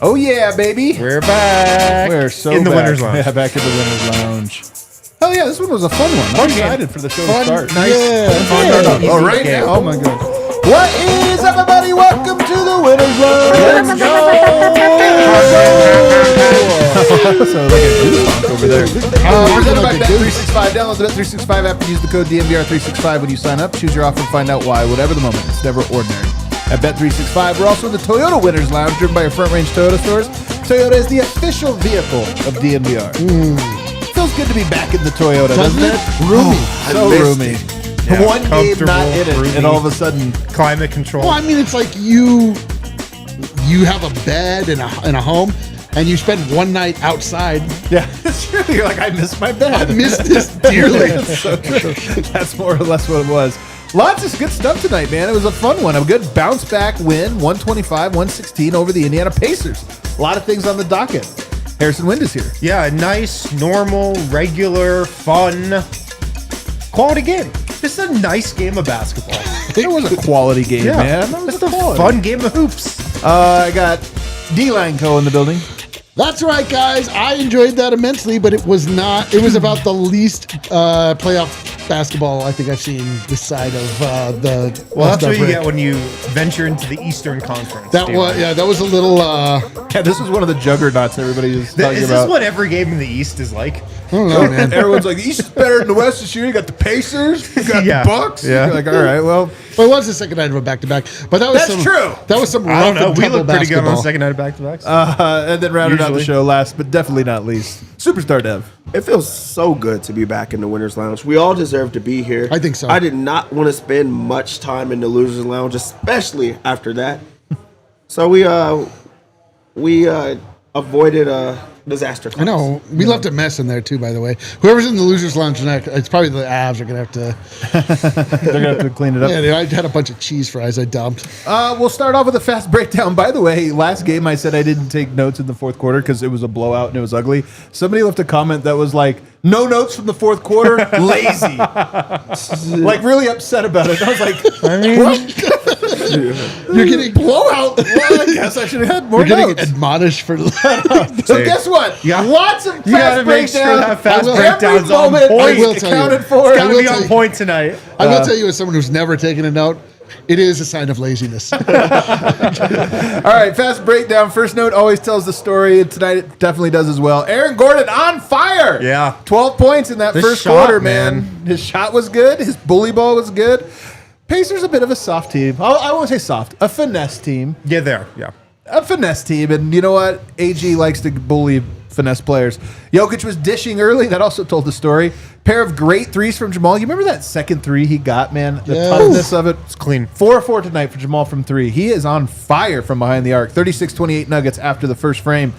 Oh yeah, baby! We're back. We're so in the back. Winners Lounge. Yeah, back in the Winners Lounge. Oh yeah, this one was a fun one. I'm excited for the show to start. Nice. Yeah. Oh, right now. Oh my god. What is up, everybody? Welcome to the Winners Lounge. Let's go! So like a goosebump over there. Presented by Bet365. Download the Bet365 app and use the code DNVR365 when you sign up. Choose your offer and find out why. Whatever the moment, it's never ordinary. At Bet365, we're also in the Toyota Winners Lounge, driven by your front-range Toyota stores. Toyota is the official vehicle of DNVR. Feels good to be back in the Toyota, doesn't it? Roomy. So roomy. Yeah, one game not in it, roomy. and all of a sudden, Climate control. Well, I mean, it's like you have a bed and a home, and you spend one night outside. yeah, it's true. You're like, I miss my bed. I miss this dearly. That's so true. That's more or less what it was. Lots of good stuff tonight, man. It was a fun one. A good bounce back win, 125-116 over the Indiana Pacers. A lot of things on the docket. Harrison Wind is here. Yeah, nice, normal, regular, fun, quality game. This is a nice game of basketball. It was a quality game, man. That was It's a quality. fun game of hoops. I got D-Line Co. in the building. That's right, guys. I enjoyed that immensely, but it was not. It was about the least playoff basketball I think I've seen this side of the. Well, that's what you break. get when you venture into the Eastern Conference. That was that was a little. Yeah, this was one of the juggernauts everybody was talking Is about. this what every game in the East is like? I don't know, man. Everyone's like, the East is better than the West this year. You got the Pacers, you got Yeah. the Bucks. Yeah. You're like, all right, well, But it was the second night of a back-to-back. But that was That's true. That was some I don't rough know. and We tumble look pretty good on the basketball. second night of back-to-backs. and then rounded out the Usually. show last, but definitely not least, Superstar Dev. It feels so good to be back in the Winners Lounge. We all deserve to be here. I think so. I did not want to spend much time in the Losers Lounge, especially after that. So we avoided a disaster. I know. We left a mess in there, too, by the way. Whoever's in the Losers Lounge tonight, it's probably the Avs are going to have to... They're going to have to clean it up. Yeah, I had a bunch of cheese fries I dumped. We'll start off with a fast breakdown. By the way, last game I said I didn't take notes in the fourth quarter because it was a blowout and it was ugly. Somebody left a comment that was like, no notes from the fourth quarter, lazy. Like really upset about it. I was like, what? You're getting Blowout? Well, I guess I should have had more You're getting notes. admonished for... So guess what? Yeah. Lots of You gotta fast make sure breakdowns. that fast Every breakdown's on moment point. I will is tell you. accounted for. I Gotta will be tell on you- point tonight. I will tell you as someone who's never taken a note, it is a sign of laziness. All right, fast breakdown. First note always tells the story. Tonight it definitely does as well. Aaron Gordon on fire. Yeah. 12 points in that The first shot, quarter, man. man. His shot was good. His bully ball was good. Pacers a bit of a soft team. I won't say soft. A finesse team. Yeah, there. Yeah. A finesse team. And you know what? AG likes to bully finesse players. Jokic was dishing early. That also told the story. Pair of great threes from Jamal. You remember that second three he got, man? The Yes. toughness of it. It's clean. 4-4 tonight for Jamal from three. He is on fire from behind the arc. 36-28 Nuggets after the first frame.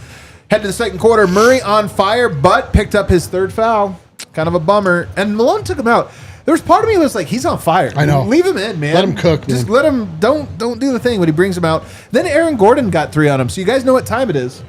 Head to the second quarter. Murray on fire, but picked up his third foul. Kind of a bummer. And Malone took him out. There was part of me that was like, he's on fire. I know. Leave him in, man. Let him cook, Just man. let him. Don't do the thing when he brings him out. Then Aaron Gordon got three on him. So you guys know what time it is.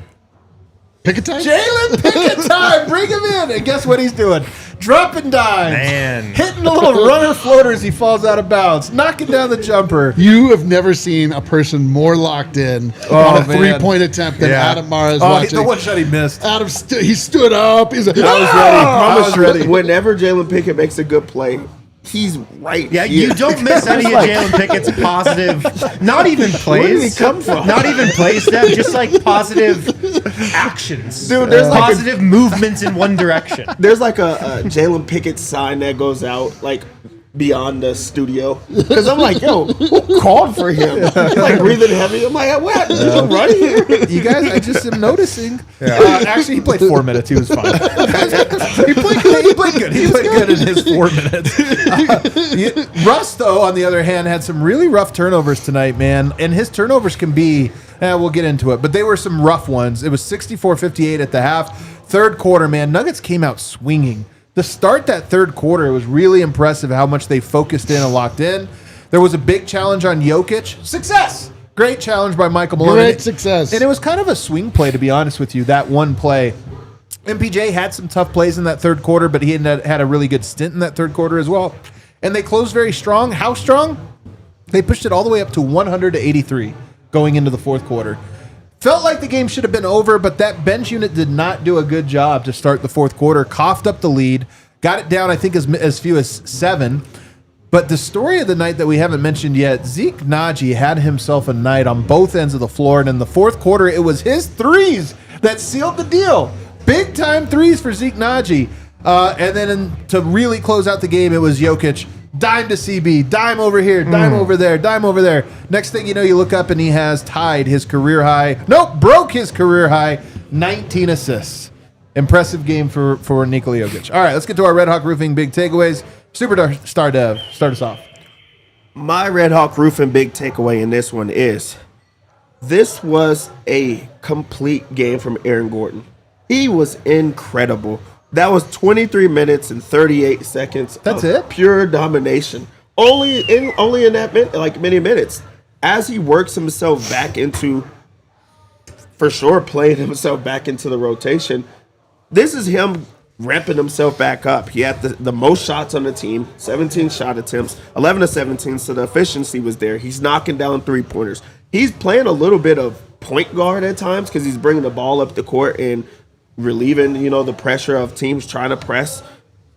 Pick a time? Jalen Pickett time. Bring him in. And guess what he's doing? Dropping dimes. Man. Hitting the little runner floater as he falls out of bounds. Knocking down the jumper. You have never seen a person more locked in on a man. three-point attempt than Yeah. Adam Mara is Oh, watching. the one shot he missed. Adam, he stood up. He's like, I was ready. I was ready. Whenever Jalen Pickett makes a good play, he's right Yeah, here. you don't miss any of Jalen Pickett's positive, not even plays. Where did he come from? Not even plays, Steph, just like positive actions. Dude, there's like a- positive movements in one direction. There's like a Jalen Pickett sign that goes out like beyond the studio because I'm like, yo, who called for him? He's like breathing heavy. I'm like, what? Right here. You guys, I just am noticing. Actually, he played 4 minutes. He was fine. He played good. He played good in his 4 minutes. Russ, though, on the other hand, had some really rough turnovers tonight, man. And his turnovers can be, we'll get into it, but they were some rough ones. It was 64-58 at the half. Third quarter, man, Nuggets came out swinging. To start that third quarter, it was really impressive how much they focused in and locked in. There was a big challenge on Jokic. Success! Great challenge by Michael Malone. Great success. And it was kind of a swing play, to be honest with you, that one play. MPJ had some tough plays in that third quarter, but he had a really good stint in that third quarter as well. And they closed very strong. How strong? They pushed it all the way up to 100-83 going into the fourth quarter. Felt like the game should have been over, but that bench unit did not do a good job to start the fourth quarter. Coughed up the lead, got it down, I think, as few as 7. But the story of the night that we haven't mentioned yet, Zeke Nnaji had himself a night on both ends of the floor, and in the fourth quarter, it was his threes that sealed the deal. Big-time threes for Zeke Nnaji. And then to really close out the game, it was Jokic. Dime to CB, dime over here, dime over there, dime over there. Next thing you know, you look up and he has tied his career high. Nope, broke his career high, 19 assists. Impressive game for Nikola Jokic. All right, let's get to our Red Hawk Roofing big takeaways. Superstar Dev, start us off. My Red Hawk Roofing big takeaway in this one is this was a complete game from Aaron Gordon. He was incredible. That was 23 minutes and 38 seconds. That's it? Pure domination. Only in that many minutes. As he works himself back into, for sure, playing himself back into the rotation. This is him ramping himself back up. He had the most shots on the team, 17 shot attempts, 11 to 17, so the efficiency was there. He's knocking down three-pointers. He's playing a little bit of point guard at times because he's bringing the ball up the court and relieving, the pressure of teams trying to press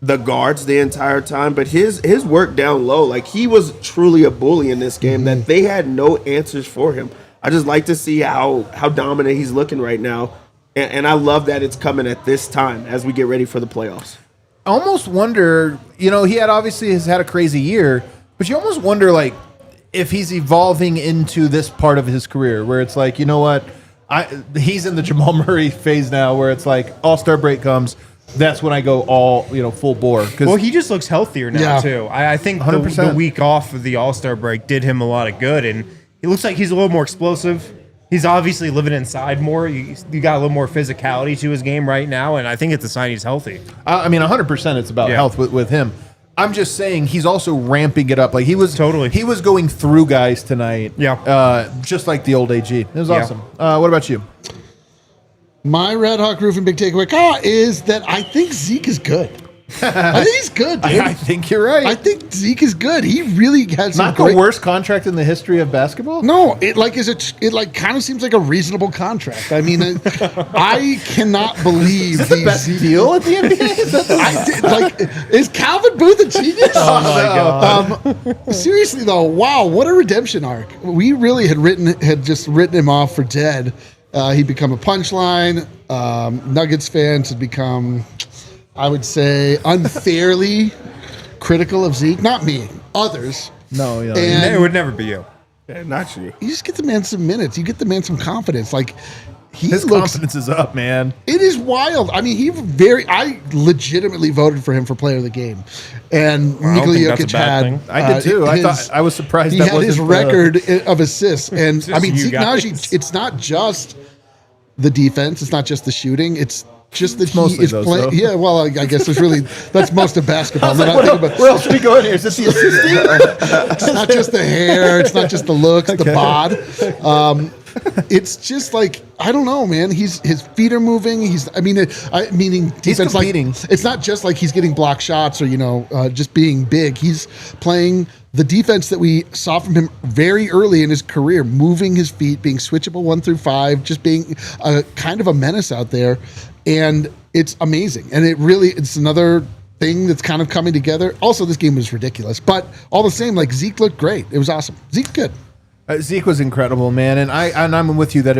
the guards the entire time. But his work down low, like he was truly a bully in this game that they had no answers for him. I just like to see how dominant he's looking right now. And I love that it's coming at this time as we get ready for the playoffs. I almost wonder, he has had a crazy year, but you almost wonder, like, if he's evolving into this part of his career where it's like, you know what, he's in the Jamal Murray phase now where it's like All-Star break comes, that's when I go all, full bore. Well, he just looks healthier now, too. I think the week off of the All-Star break did him a lot of good, and it looks like he's a little more explosive. He's obviously living inside more. You got a little more physicality to his game right now, and I think it's a sign he's healthy. 100% it's about health with him. I'm just saying he's also ramping it up. Like he was going through guys tonight. Yeah. Just like the old AG. It was awesome. What about you? My Red Hawk Roofing big takeaway is that I think Zeke is good. I think he's good, dude. I think you're right. I think Zeke is good. He really has some not the worst contract in the history of basketball. No, it kind of seems like a reasonable contract. I mean, I cannot believe is this the best deal at the NBA. Is Calvin Booth a genius? Oh my god! Seriously though, wow, what a redemption arc. We really had just written him off for dead. He'd become a punchline. Nuggets fans had become, I would say, unfairly critical of Zeke. Not me, others. No, it would never be you. Yeah, not you. You just get the man some minutes. You get the man some confidence. Like his confidence is up, man. It is wild. I mean, I legitimately voted for him for player of the game, and Nikola Jokic had. I did too. I was surprised. He had his record of assists, and I mean, Zeke Nnaji. It's not just the defense. It's not just the shooting. It's just that he is playing. Yeah, well, I guess that's most of basketball. What else are we going here? Is this the assisting? It's not just the hair. It's not just the looks, the bod. It's just like, I don't know, man. His feet are moving. Meaning defense. He's competing. It's not just like he's getting block shots or just being big. He's playing the defense that we saw from him very early in his career, moving his feet, being switchable 1 through 5, just being kind of a menace out there. And it's amazing. And it's another thing that's kind of coming together. Also, this game was ridiculous, but all the same, like Zeke looked great. It was awesome. Zeke's good. Zeke was incredible, man. And I'm with you that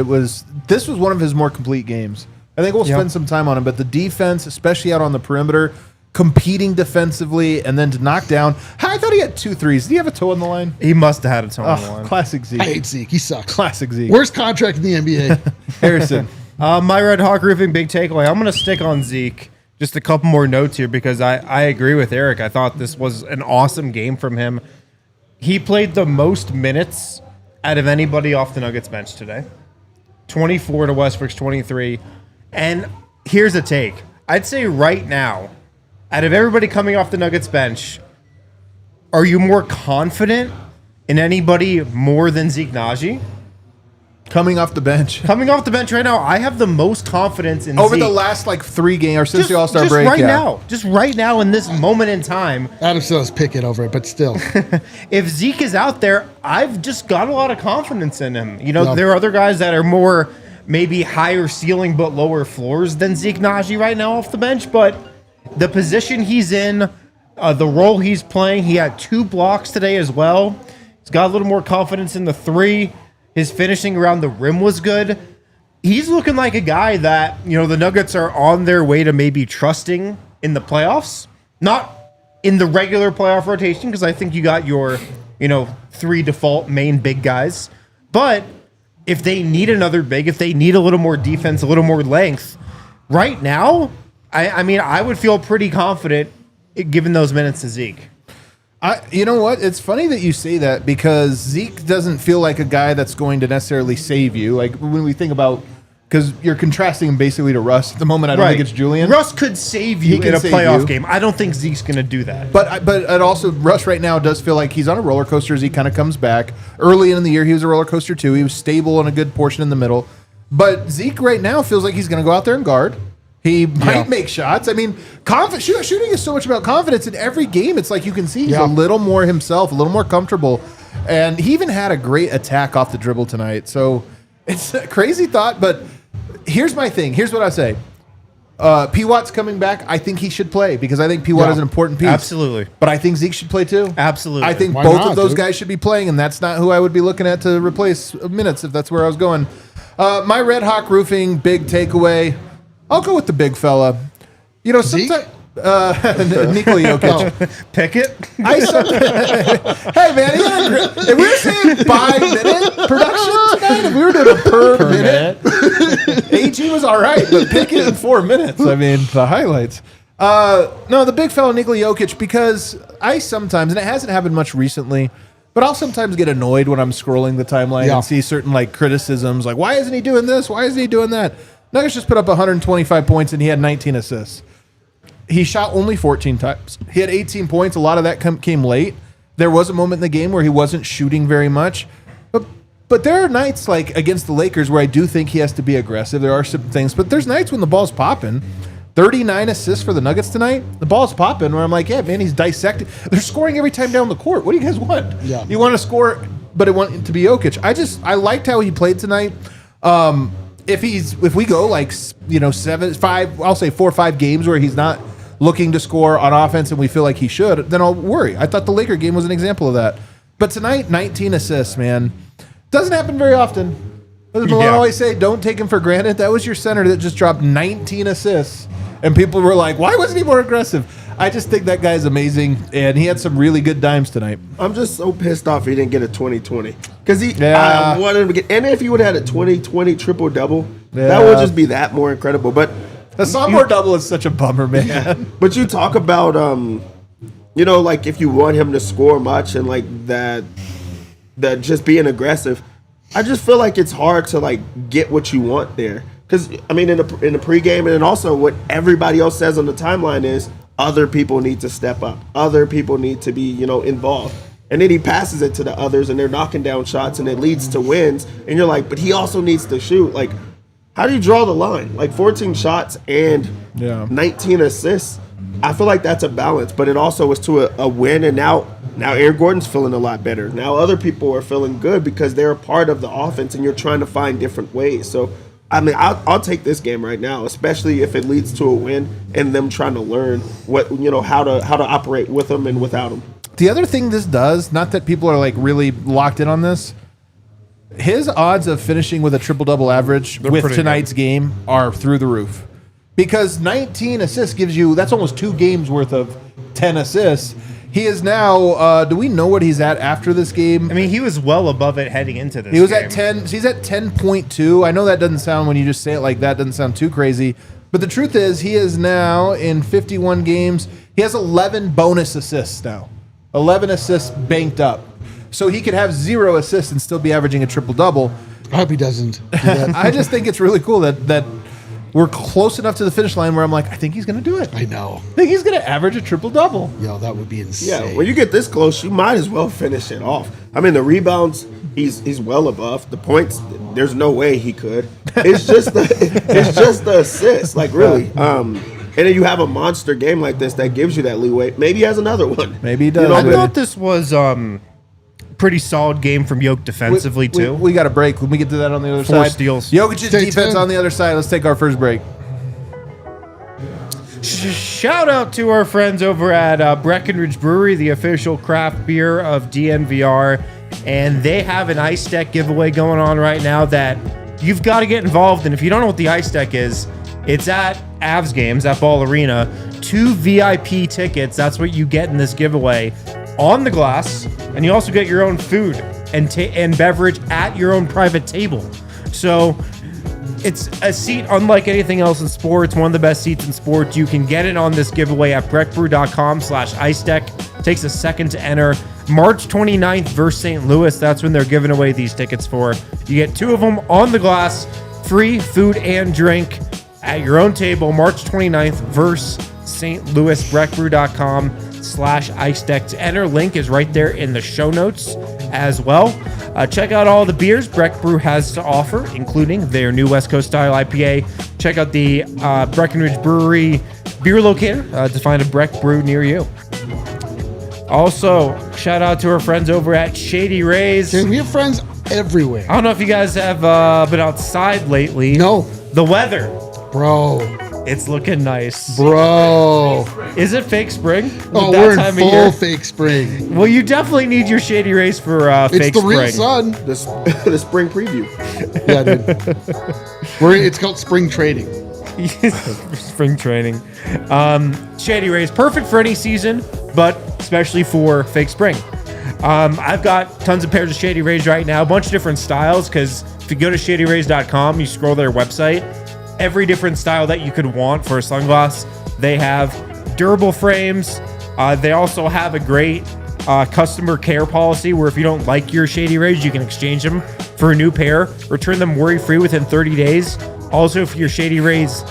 this was one of his more complete games. I think we'll spend some time on him, but the defense, especially out on the perimeter, competing defensively, and then to knock down. I thought he had 2 threes. Did he have a toe on the line? He must have had a toe on the line. Classic Zeke. I hate Zeke. He sucks. Classic Zeke. Worst contract in the NBA. Harrison. My Red Hawk Roofing big takeaway. I'm going to stick on Zeke. Just a couple more notes here because I agree with Eric. I thought this was an awesome game from him. He played the most minutes out of anybody off the Nuggets bench today. 24 to Westbrook's 23. And here's a take. I'd say right now, out of everybody coming off the Nuggets bench, are you more confident in anybody more than Zeke Nnaji? Coming off the bench. Coming off the bench right now, I have the most confidence in Over Zeke. the last 3 games or since the All-Star break. Just right now in this moment in time. Adam still has Pickett over it, but still. If Zeke is out there, I've just got a lot of confidence in him. There are other guys that are more maybe higher ceiling but lower floors than Zeke Nnaji right now off the bench. But the position he's in, the role he's playing, he had 2 blocks today as well. He's got a little more confidence in the 3. His finishing around the rim was good. He's looking like a guy that, the Nuggets are on their way to maybe trusting in the playoffs. Not in the regular playoff rotation, because I think you got your, 3 default main big guys. But if they need another big, if they need a little more defense, a little more length, right now, I would feel pretty confident giving those minutes to Zeke. You know what? It's funny that you say that because Zeke doesn't feel like a guy that's going to necessarily save you. Like when we think about, because you're contrasting him basically to Russ at the moment. I don't think it's Julian. Russ could save you in a playoff game. I don't think Zeke's going to do that. But it also, Russ right now does feel like he's on a roller coaster as he kind of comes back. Early in the year, he was a roller coaster too. He was stable on a good portion in the middle. But Zeke right now feels like he's going to go out there and guard. He might make shots. I mean, shooting is so much about confidence. In every game, it's like you can see he's a little more himself, a little more comfortable. And he even had a great attack off the dribble tonight. So it's a crazy thought, but here's my thing. Here's what I say. P. Watt's coming back. I think he should play because I think P. Watt is an important piece. Absolutely. But I think Zeke should play too. Absolutely. I think both of those guys should be playing, and that's not who I would be looking at to replace minutes if that's where I was going. My Red Hawk Roofing big takeaway. I'll go with the big fella. Sometimes Nikola Jokic. Pickett? Hey, man. If we were saying by-minute production tonight, if we were doing a per minute, AG was all right, but Pickett in 4 minutes. I mean, the highlights. No, the big fella Nikola Jokic, because I sometimes, and it hasn't happened much recently, but I'll sometimes get annoyed when I'm scrolling the timeline and see certain criticisms, like, why isn't he doing this? Why isn't he doing that? Nuggets just put up 125 points, and he had 19 assists. He shot only 14 times. He had 18 points. A lot of that came late. There was a moment in the game where he wasn't shooting very much. But there are nights like against the Lakers where I do think he has to be aggressive. There are some things. But there's nights when the ball's popping. 39 assists for the Nuggets tonight. The ball's popping where I'm like, yeah, man, he's dissecting. They're scoring every time down the court. What do you guys want? Yeah. You want to score, but it want it to be Jokic. I liked how he played tonight. If we go 4 or 5 games where he's not looking to score on offense and we feel like he should, then I'll worry. I thought the Laker game was an example of that. But tonight, 19 assists, man. Doesn't happen very often. As Malone always say, don't take him for granted. That was your center that just dropped 19 assists. And people were like, why wasn't he more aggressive? I just think that guy's amazing, and he had some really good dimes tonight. I'm just so pissed off he didn't get a 20-20. Because I wanted him to get, and if he would have had a 20-20 triple-double, that would just be that more incredible. But the sophomore double is such a bummer, man. Yeah. But you talk about, if you want him to score much and that just being aggressive, I just feel like it's hard to get what you want there. Because in the pregame, and then also what everybody else says on the timeline is other people need to step up, other people need to be involved, and then he passes it to the others, and they're knocking down shots, and it leads to wins. And you're like, but he also needs to shoot. How do you draw the line? 14 shots and 19 assists. I feel like that's a balance, but it also was to a win, and now Aaron Gordon's feeling a lot better. Now other people are feeling good because they're a part of the offense, and you're trying to find different ways. So, I'll take this game right now, especially if it leads to a win and them trying to learn how to operate with them and without them. The other thing this does, not that people are really locked in on this, his odds of finishing with a triple-double average with tonight's game are through the roof. because 19 assists gives you, that's almost 2 games worth of 10 assists. He is now, do we know what he's at after this game? I mean, he was well above it heading into this He was game. at 10, he's at 10.2. I know that doesn't sound, when you just say it like that, doesn't sound too crazy. But the truth is, he is now in 51 games. He has 11 bonus assists now. 11 assists banked up. So he could have 0 assists and still be averaging a triple-double. I hope he doesn't do that. I just think it's really cool that we're close enough to the finish line where I'm like, I think he's going to do it. I know. I think he's going to average a triple-double. Yo, that would be insane. Yeah, when you get this close, you might as well finish it off. I mean, the rebounds, he's well above. The points, there's no way he could. It's just the assist, like really. And then you have a monster game like this that gives you that leeway. Maybe he has another one. Maybe he does. I thought this was pretty solid game from Jokic defensively too. We got a break. When we get to that on the other 4 side. steals. Jokic's Stay defense tuned. on the other side. Let's take our first break. Shout out to our friends over at Breckenridge Brewery, the official craft beer of DNVR, and they have an ice deck giveaway going on right now that you've got to get involved in. If you don't know what the ice deck is, it's at Avs games at Ball Arena. 2 VIP tickets. That's what you get in this giveaway on the glass, and you also get your own food and beverage at your own private table. So it's a seat unlike anything else in sports. One of the best seats in sports. You can get it on this giveaway at breckbrew.com/ice deck. Takes a second to enter. March 29th versus St. Louis. That's when they're giving away these tickets for. You get 2 of them on the glass, free food and drink at your own table. March 29th versus St. Louis. breckbrew.com/ice deck to enter. Link is right there in the show notes as well. Check out all the beers Breck Brew has to offer, including their new West Coast style IPA. Check out the Breckenridge Brewery beer locator to find a Breck Brew near you. Also, shout out to our friends over at Shady Rays. Dude, we have friends everywhere. I don't know if you guys have been outside lately. No. The weather, Bro. it's looking nice. Bro. Is it fake spring? Oh, That we're time in of full year? fake spring. Well, you definitely need your Shady Rays for It's fake the spring. real sun. The spring preview. Yeah, dude. It's called spring trading. Spring training. Shady Rays, perfect for any season, but especially for fake spring. I've got tons of pairs of Shady Rays right now, a bunch of different styles, because if you go to shadyrays.com, you scroll their website, every different style that you could want for a sunglass, they have durable frames. They also have a great customer care policy where if you don't like your Shady Rays, you can exchange them for a new pair, return them worry-free within 30 days. Also, if your Shady Rays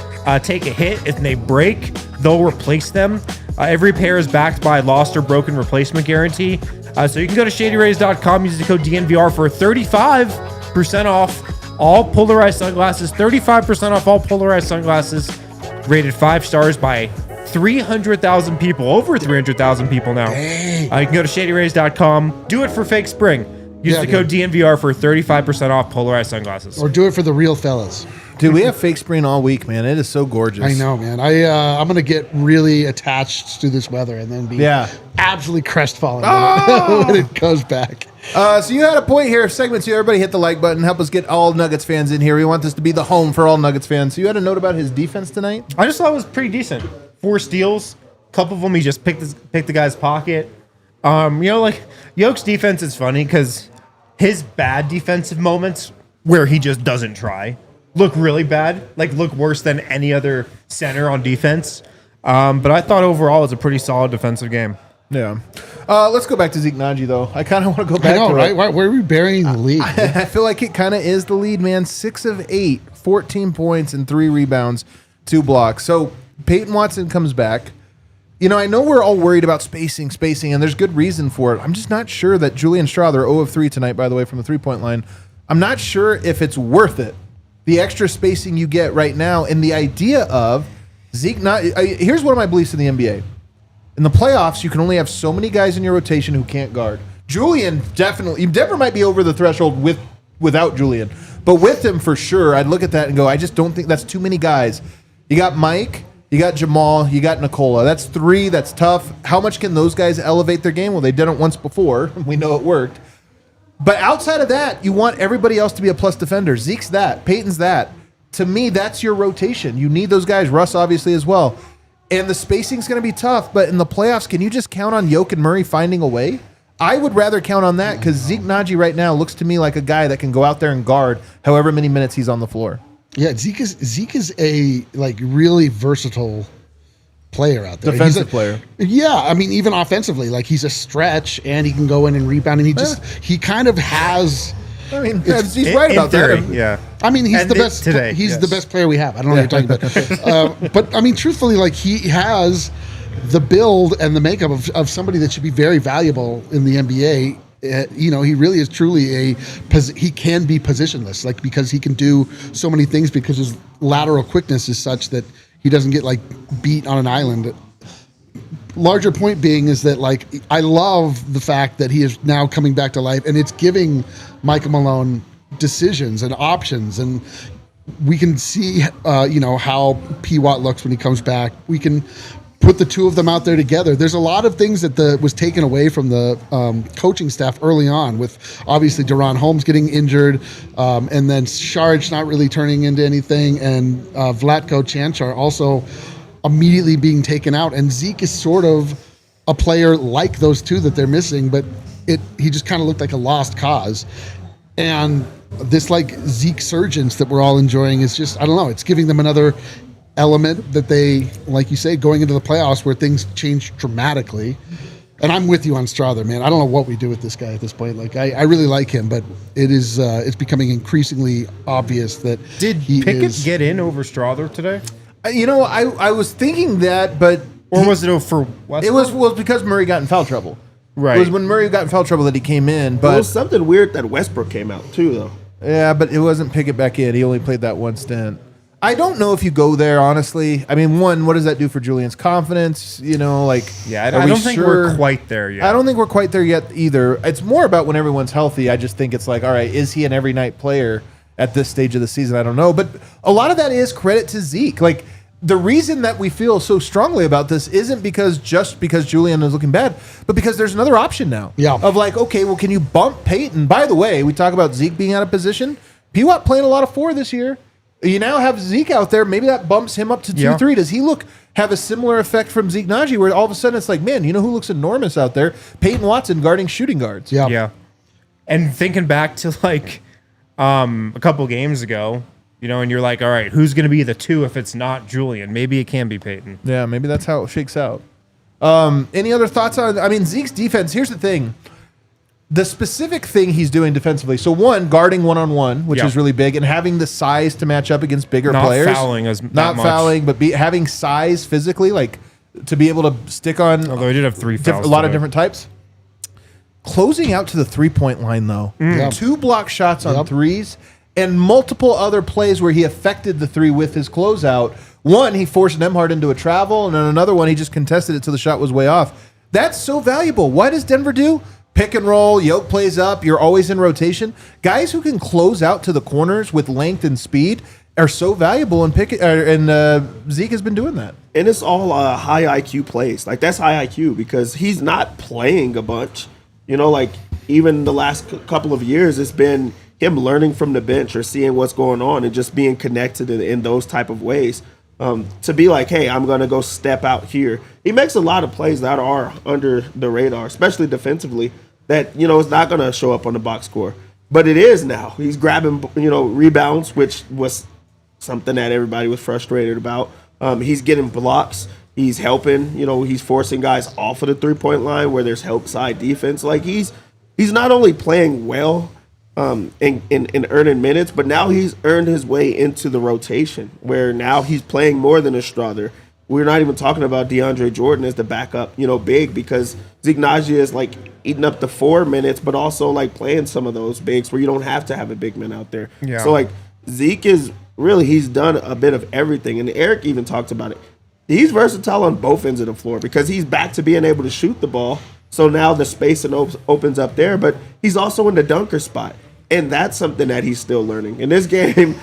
take a hit, if they break, they'll replace them. Every pair is backed by lost or broken replacement guarantee. So you can go to shadyrays.com, use the code DNVR for 35% off all polarized sunglasses. 35% off all polarized sunglasses, rated 5 stars by 300,000 people, over 300,000 people now. You can go to shadyrays.com, do it for fake spring. Use the code DNVR for 35% off polarized sunglasses. Or do it for the real fellas. Dude, we have fake spring all week, man. It is so gorgeous. I know, man. I'm gonna get really attached to this weather and then be absolutely crestfallen when it goes back. So you had a point here. Segment 2, everybody hit the like button. Help us get all Nuggets fans in here. We want this to be the home for all Nuggets fans. So you had a note about his defense tonight? I just thought it was pretty decent. 4 steals. A couple of them he just picked the guy's pocket. Like Jokic's defense is funny because his bad defensive moments where he just doesn't try look really bad, like look worse than any other center on defense. But I thought overall it was a pretty solid defensive game. Yeah. Let's go back to Zeke Nnaji, though. I kind of want to go back to right? it. Where are we burying the lead? I feel like it kind of is the lead, man. 6 of 8, 14 points and 3 rebounds, 2 blocks. So Peyton Watson comes back. You know, I know we're all worried about spacing, and there's good reason for it. I'm just not sure that Julian Strawther, 0 of 3 tonight, by the way, from the three-point line. I'm not sure if it's worth it, the extra spacing you get right now, and the idea of Zeke Nnaji. Here's one of my beliefs in the NBA. In the playoffs, you can only have so many guys in your rotation who can't guard. Julian definitely, Denver might be over the threshold without Julian, but with him for sure, I'd look at that and go, I just don't think that's too many guys. You got Mike, you got Jamal, you got Nikola. That's 3. That's tough. How much can those guys elevate their game? Well, they did it once before. We know it worked. But outside of that, you want everybody else to be a plus defender. Zeke's that. Peyton's that. to me, that's your rotation. You need those guys. Russ obviously as well. And the spacing's going to be tough, but in the playoffs, can you just count on Jokic and Murray finding a way? I would rather count on that because Zeke Nnaji right now looks to me like a guy that can go out there and guard however many minutes he's on the floor. Yeah, Zeke is a really versatile player out there. Defensive player. Yeah, I mean, even offensively, he's a stretch and he can go in and rebound, and he kind of has. I mean, he's right about that. Yeah. I mean, he's the best. Today, he's the best player we have. I don't know what you're talking about. But I mean, truthfully, he has the build and the makeup of somebody that should be very valuable in the NBA. He really is truly he can be positionless, because he can do so many things because his lateral quickness is such that he doesn't get beat on an island. Larger point being is that I love the fact that he is now coming back to life, and it's giving Michael Malone decisions and options, and we can see how P. Watt looks when he comes back. We can put the two of them out there together. There's a lot of things that was taken away from the coaching staff early on, with obviously Deron Holmes getting injured, and then Sharge not really turning into anything, and Vlatko Cancar also immediately being taken out. And Zeke is sort of a player like those two that they're missing, but he just kind of looked like a lost cause. And this Zeke surgence that we're all enjoying is just, I don't know, it's giving them another element that they, like you say, going into the playoffs where things change dramatically. And I'm with you on Strother, man. I don't know what we do with this guy at this point. I really like him, but it's becoming increasingly obvious that Did Pickett get in over Strother today? I was thinking that, but was it for Westbrook? It was because Murray got in foul trouble. Right. It was when Murray got in foul trouble that he came in. But it was something weird that Westbrook came out too, though. Yeah, but it wasn't Pickett back in. He only played that one stint. I don't know if you go there, honestly. I mean, one, what does that do for Julian's confidence? I don't think we're quite there yet. I don't think we're quite there yet either. It's more about when everyone's healthy. I just think it's all right, is he an every night player at this stage of the season? I don't know. But a lot of that is credit to Zeke. The reason that we feel so strongly about this isn't because Julian is looking bad, but because there's another option now. Yeah. Of okay, well, can you bump Peyton? By the way, we talk about Zeke being out of position. P-Watt playing a lot of 4 this year. You now have Zeke out there. Maybe that bumps him up to 2-3. Does he have a similar effect from Zeke Nnaji, where all of a sudden it's man, who looks enormous out there? Peyton Watson guarding shooting guards. Yeah. Yeah. And thinking back to a couple games ago, and you're all right, who's going to be the 2 if it's not Julian? Maybe it can be Peyton. Yeah, maybe that's how it shakes out. Any other thoughts on? Zeke's defense. Here's the thing. The specific thing he's doing defensively. So one, guarding one-on-one, which is really big, and having the size to match up against bigger players. Not fouling, but having size physically, to be able to stick on. Although he did have 3 fouls. A lot of different types. Closing out to the 3-point line, though. 2 block shots on threes, and multiple other plays where he affected the 3 with his closeout. One, he forced Nembhard into a travel, and then another one, he just contested it till the shot was way off. That's so valuable. What does Denver do? Pick and roll, Yoke plays up, you're always in rotation. Guys who can close out to the corners with length and speed are so valuable, and Zeke has been doing that. And it's all high IQ plays. That's high IQ because he's not playing a bunch. Even the last couple of years, it's been him learning from the bench or seeing what's going on and just being connected in those type of ways. To be hey, I'm going to go step out here. He makes a lot of plays that are under the radar, especially defensively, that, is not going to show up on the box score. But it is now. He's grabbing, rebounds, which was something that everybody was frustrated about. He's getting blocks. He's helping. He's forcing guys off of the 3-point line where there's help side defense. He's not only playing well, in earning minutes, but now he's earned his way into the rotation where now he's playing more than a Strother. We're not even talking about DeAndre Jordan as the backup, big, because Zeke Nnaji is eating up the 4 minutes, but also playing some of those bigs where you don't have to have a big man out there. Yeah. So Zeke is really, he's done a bit of everything, and Eric even talked about it. He's versatile on both ends of the floor because he's back to being able to shoot the ball. So now the space opens up there, but he's also in the dunker spot. And that's something that he's still learning. In this game,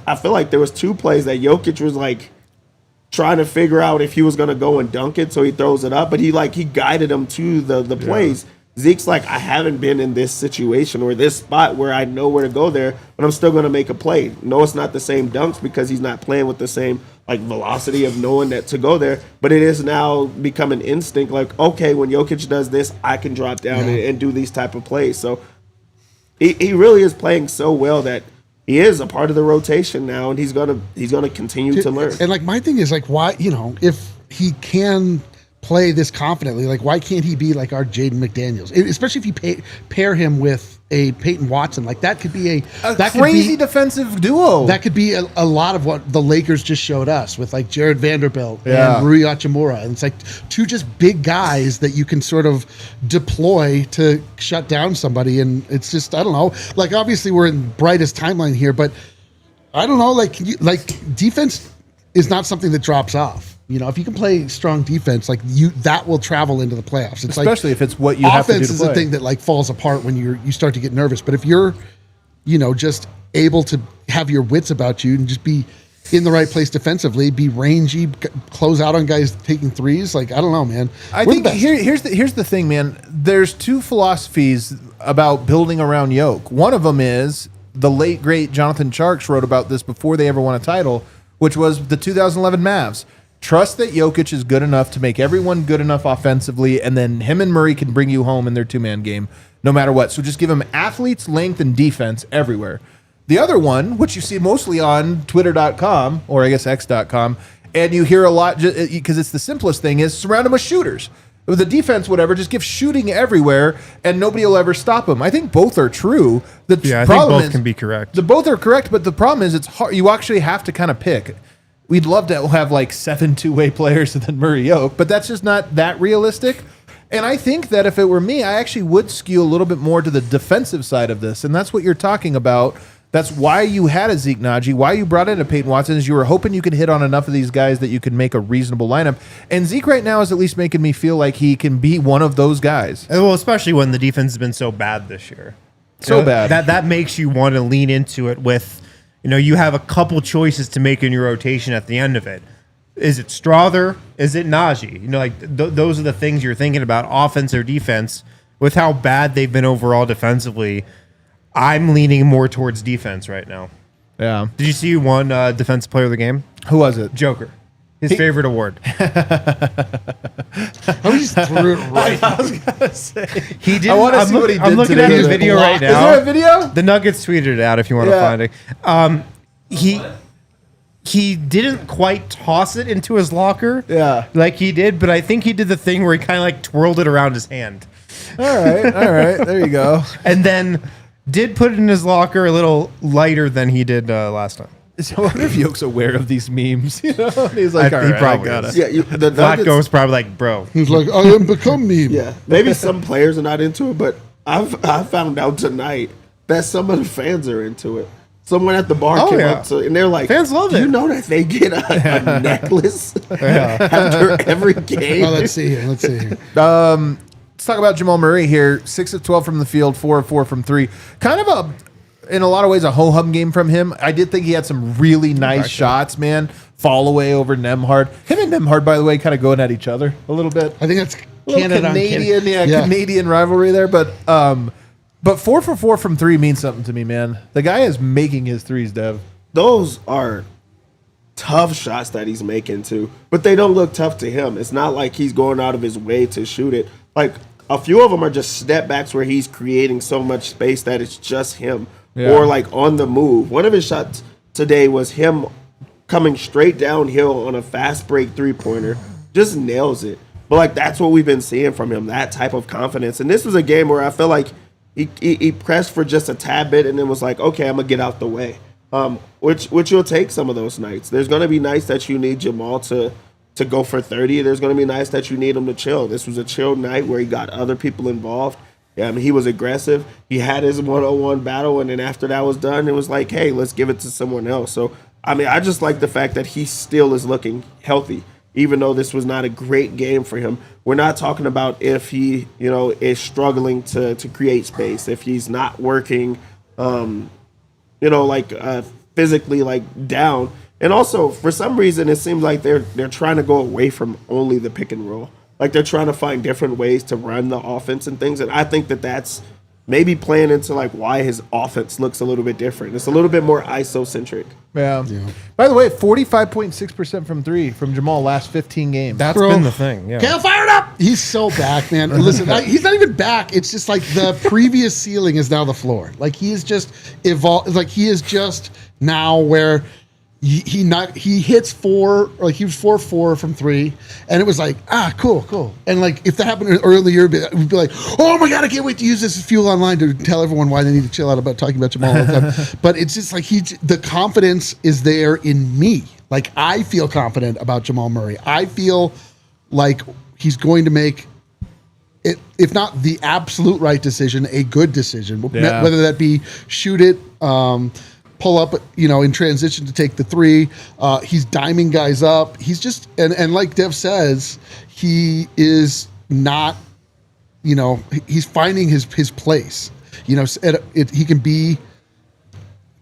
I feel like there was 2 plays that Jokic was trying to figure out if he was going to go and dunk it, so he throws it up. But he guided him to the plays. Zeke's like, I haven't been in this situation or this spot where I know where to go there, but I'm still going to make a play. No, it's not the same dunks because he's not playing with the same like velocity of knowing that to go there, but it is now become an instinct. Like, okay, when Jokic does this, I can drop down and do these type of plays. So he really is playing so well that he is a part of the rotation now, and he's gonna continue to learn. And like my thing is like, why, if he can play this confidently, like why can't he be like our Jaden McDaniels? Especially if you pair him with a Peyton Watson, like that could be that crazy defensive duo. That could be a lot of what the Lakers just showed us with like Jared Vanderbilt and Rui Hachimura. And it's like two just big guys that you can sort of deploy to shut down somebody. And it's just, I don't know, like obviously we're in brightest timeline here, but I don't know, like defense is not something that drops off. If you can play strong defense, like that will travel into the playoffs. It's especially if it's what you have to do to play. Offense is the thing that like falls apart when you start to get nervous. But if you're, just able to have your wits about you and just be in the right place defensively, be rangy, close out on guys taking threes, like I don't know, man. I think here's the thing, man. There's two philosophies about building around Yoke. One of them is the late great Jonathan Tjarks wrote about this before they ever won a title, which was the 2011 Mavs. Trust that Jokic is good enough to make everyone good enough offensively, and then him and Murray can bring you home in their two-man game no matter what. So just give him athletes, length, and defense everywhere. The other one, which you see mostly on Twitter.com, or I guess X.com, and you hear a lot because it's the simplest thing, is surround him with shooters. With the defense, whatever, just give shooting everywhere, and nobody will ever stop him. I think both are true. I think both can be correct. Both are correct, but the problem is it's hard. You actually have to kind of pick. We'd love to have like 7 two-way players and then Murray Yoke, but that's just not that realistic. And I think that if it were me, I actually would skew a little bit more to the defensive side of this, and that's what you're talking about. That's why you had a Zeke Nnaji, why you brought in a Peyton Watson, is you were hoping you could hit on enough of these guys that you could make a reasonable lineup. And Zeke right now is at least making me feel like he can be one of those guys. Well, especially when the defense has been so bad this year. Bad. That makes you want to lean into it with, you have a couple choices to make in your rotation at the end of it. Is it Strother? Is it Nnaji? Those are the things you're thinking about, offense or defense. With how bad they've been overall defensively, I'm leaning more towards defense right now. Yeah. Did you see who won Defensive Player of the Game? Who was it? Joker. His favorite award. I just threw it right. I was gonna say He did. I want to see what he did. I'm looking today. at his video right now. Is there a video? The Nuggets tweeted it out if you want to find it. He didn't quite toss it into his locker. Yeah. Like he did, but I think he did the thing where he kind of like twirled it around his hand. All right. There you go. And then did put it in his locker a little lighter than he did last time. So I wonder if Yoke's aware of these memes. He's like, all right, he probably I got is. it. Yeah, the Flacco's probably like, bro. He's like, I am become meme. Yeah, maybe some players are not into it, but I found out tonight that some of the fans are into it. Someone at the bar came up to, and they're like, fans love it. You know that they get a necklace after every game? Oh, let's see here. Let's talk about Jamal Murray here. 6 of 12 from the field, 4 of 4 from 3. Kind of in a lot of ways, a ho-hum game from him. I did think he had some really nice shots, man. Fall away over Nembhard. Him and Nembhard, by the way, kind of going at each other a little bit. I think that's Canadian, Canadian rivalry there. But 4 for 4 from 3 means something to me, man. The guy is making his threes, Dev. Those are tough shots that he's making too, but they don't look tough to him. It's not like he's going out of his way to shoot it. Like a few of them are just step backs where he's creating so much space that it's just him. Yeah. Or like on the move. One of his shots today was him coming straight downhill on a fast break 3-pointer. Just nails it. But like that's what we've been seeing from him, that type of confidence. And this was a game where I feel like he pressed for just a tad bit and then was like, okay, I'm gonna get out the way. Which you'll take some of those nights. There's gonna be nights that you need Jamal to go for 30. There's gonna be nights that you need him to chill. This was a chill night where he got other people involved. Yeah, I mean, he was aggressive. He had his one-on-one battle, and then after that was done, it was like, hey, let's give it to someone else. So, I mean, I just like the fact that he still is looking healthy, even though this was not a great game for him. We're not talking about if he, is struggling to create space, if he's not working, physically, down. And also, for some reason, it seems like they're trying to go away from only the pick and roll. Like they're trying to find different ways to run the offense and things. And I think that that's maybe playing into like why his offense looks a little bit different. It's a little bit more ISO-centric. Yeah. By the way, 45.6% from three from Jamal last 15 games. That's been the thing. Yeah. Kale fired up. He's so back, man. Listen, he's not even back. It's just like the previous ceiling is now the floor. Like he is just evolved. Like he is just now where he hits 4, like he was 4-4 from 3, and it was like, cool. And like if that happened earlier, we'd be like, oh my god, I can't wait to use this as fuel online to tell everyone why they need to chill out about talking about Jamal all the time. But it's just like the confidence is there in me. Like I feel confident about Jamal Murray. I feel like he's going to make it, if not the absolute right decision, a good decision. Yeah. Whether that be shoot it, pull up, in transition to take the 3. He's diming guys up. He's just, and like Dev says, he is not, he's finding his place. He can be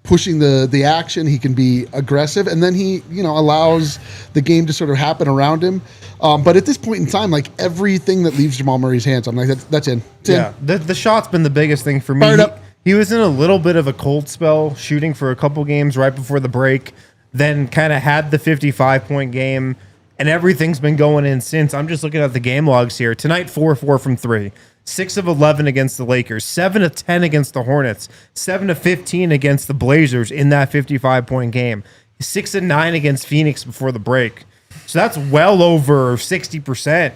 pushing the action. He can be aggressive, and then he, allows the game to sort of happen around him. But at this point in time, like everything that leaves Jamal Murray's hands, I'm like, that's in. Yeah, the shot's been the biggest thing for me. He was in a little bit of a cold spell, shooting for a couple games right before the break, then kind of had the 55-point game, and everything's been going in since. I'm just looking at the game logs here. Tonight, 4-4 from 3, 6 of 11 against the Lakers, 7 of 10 against the Hornets, 7 of 15 against the Blazers in that 55-point game, 6 of 9 against Phoenix before the break. So that's well over 60%,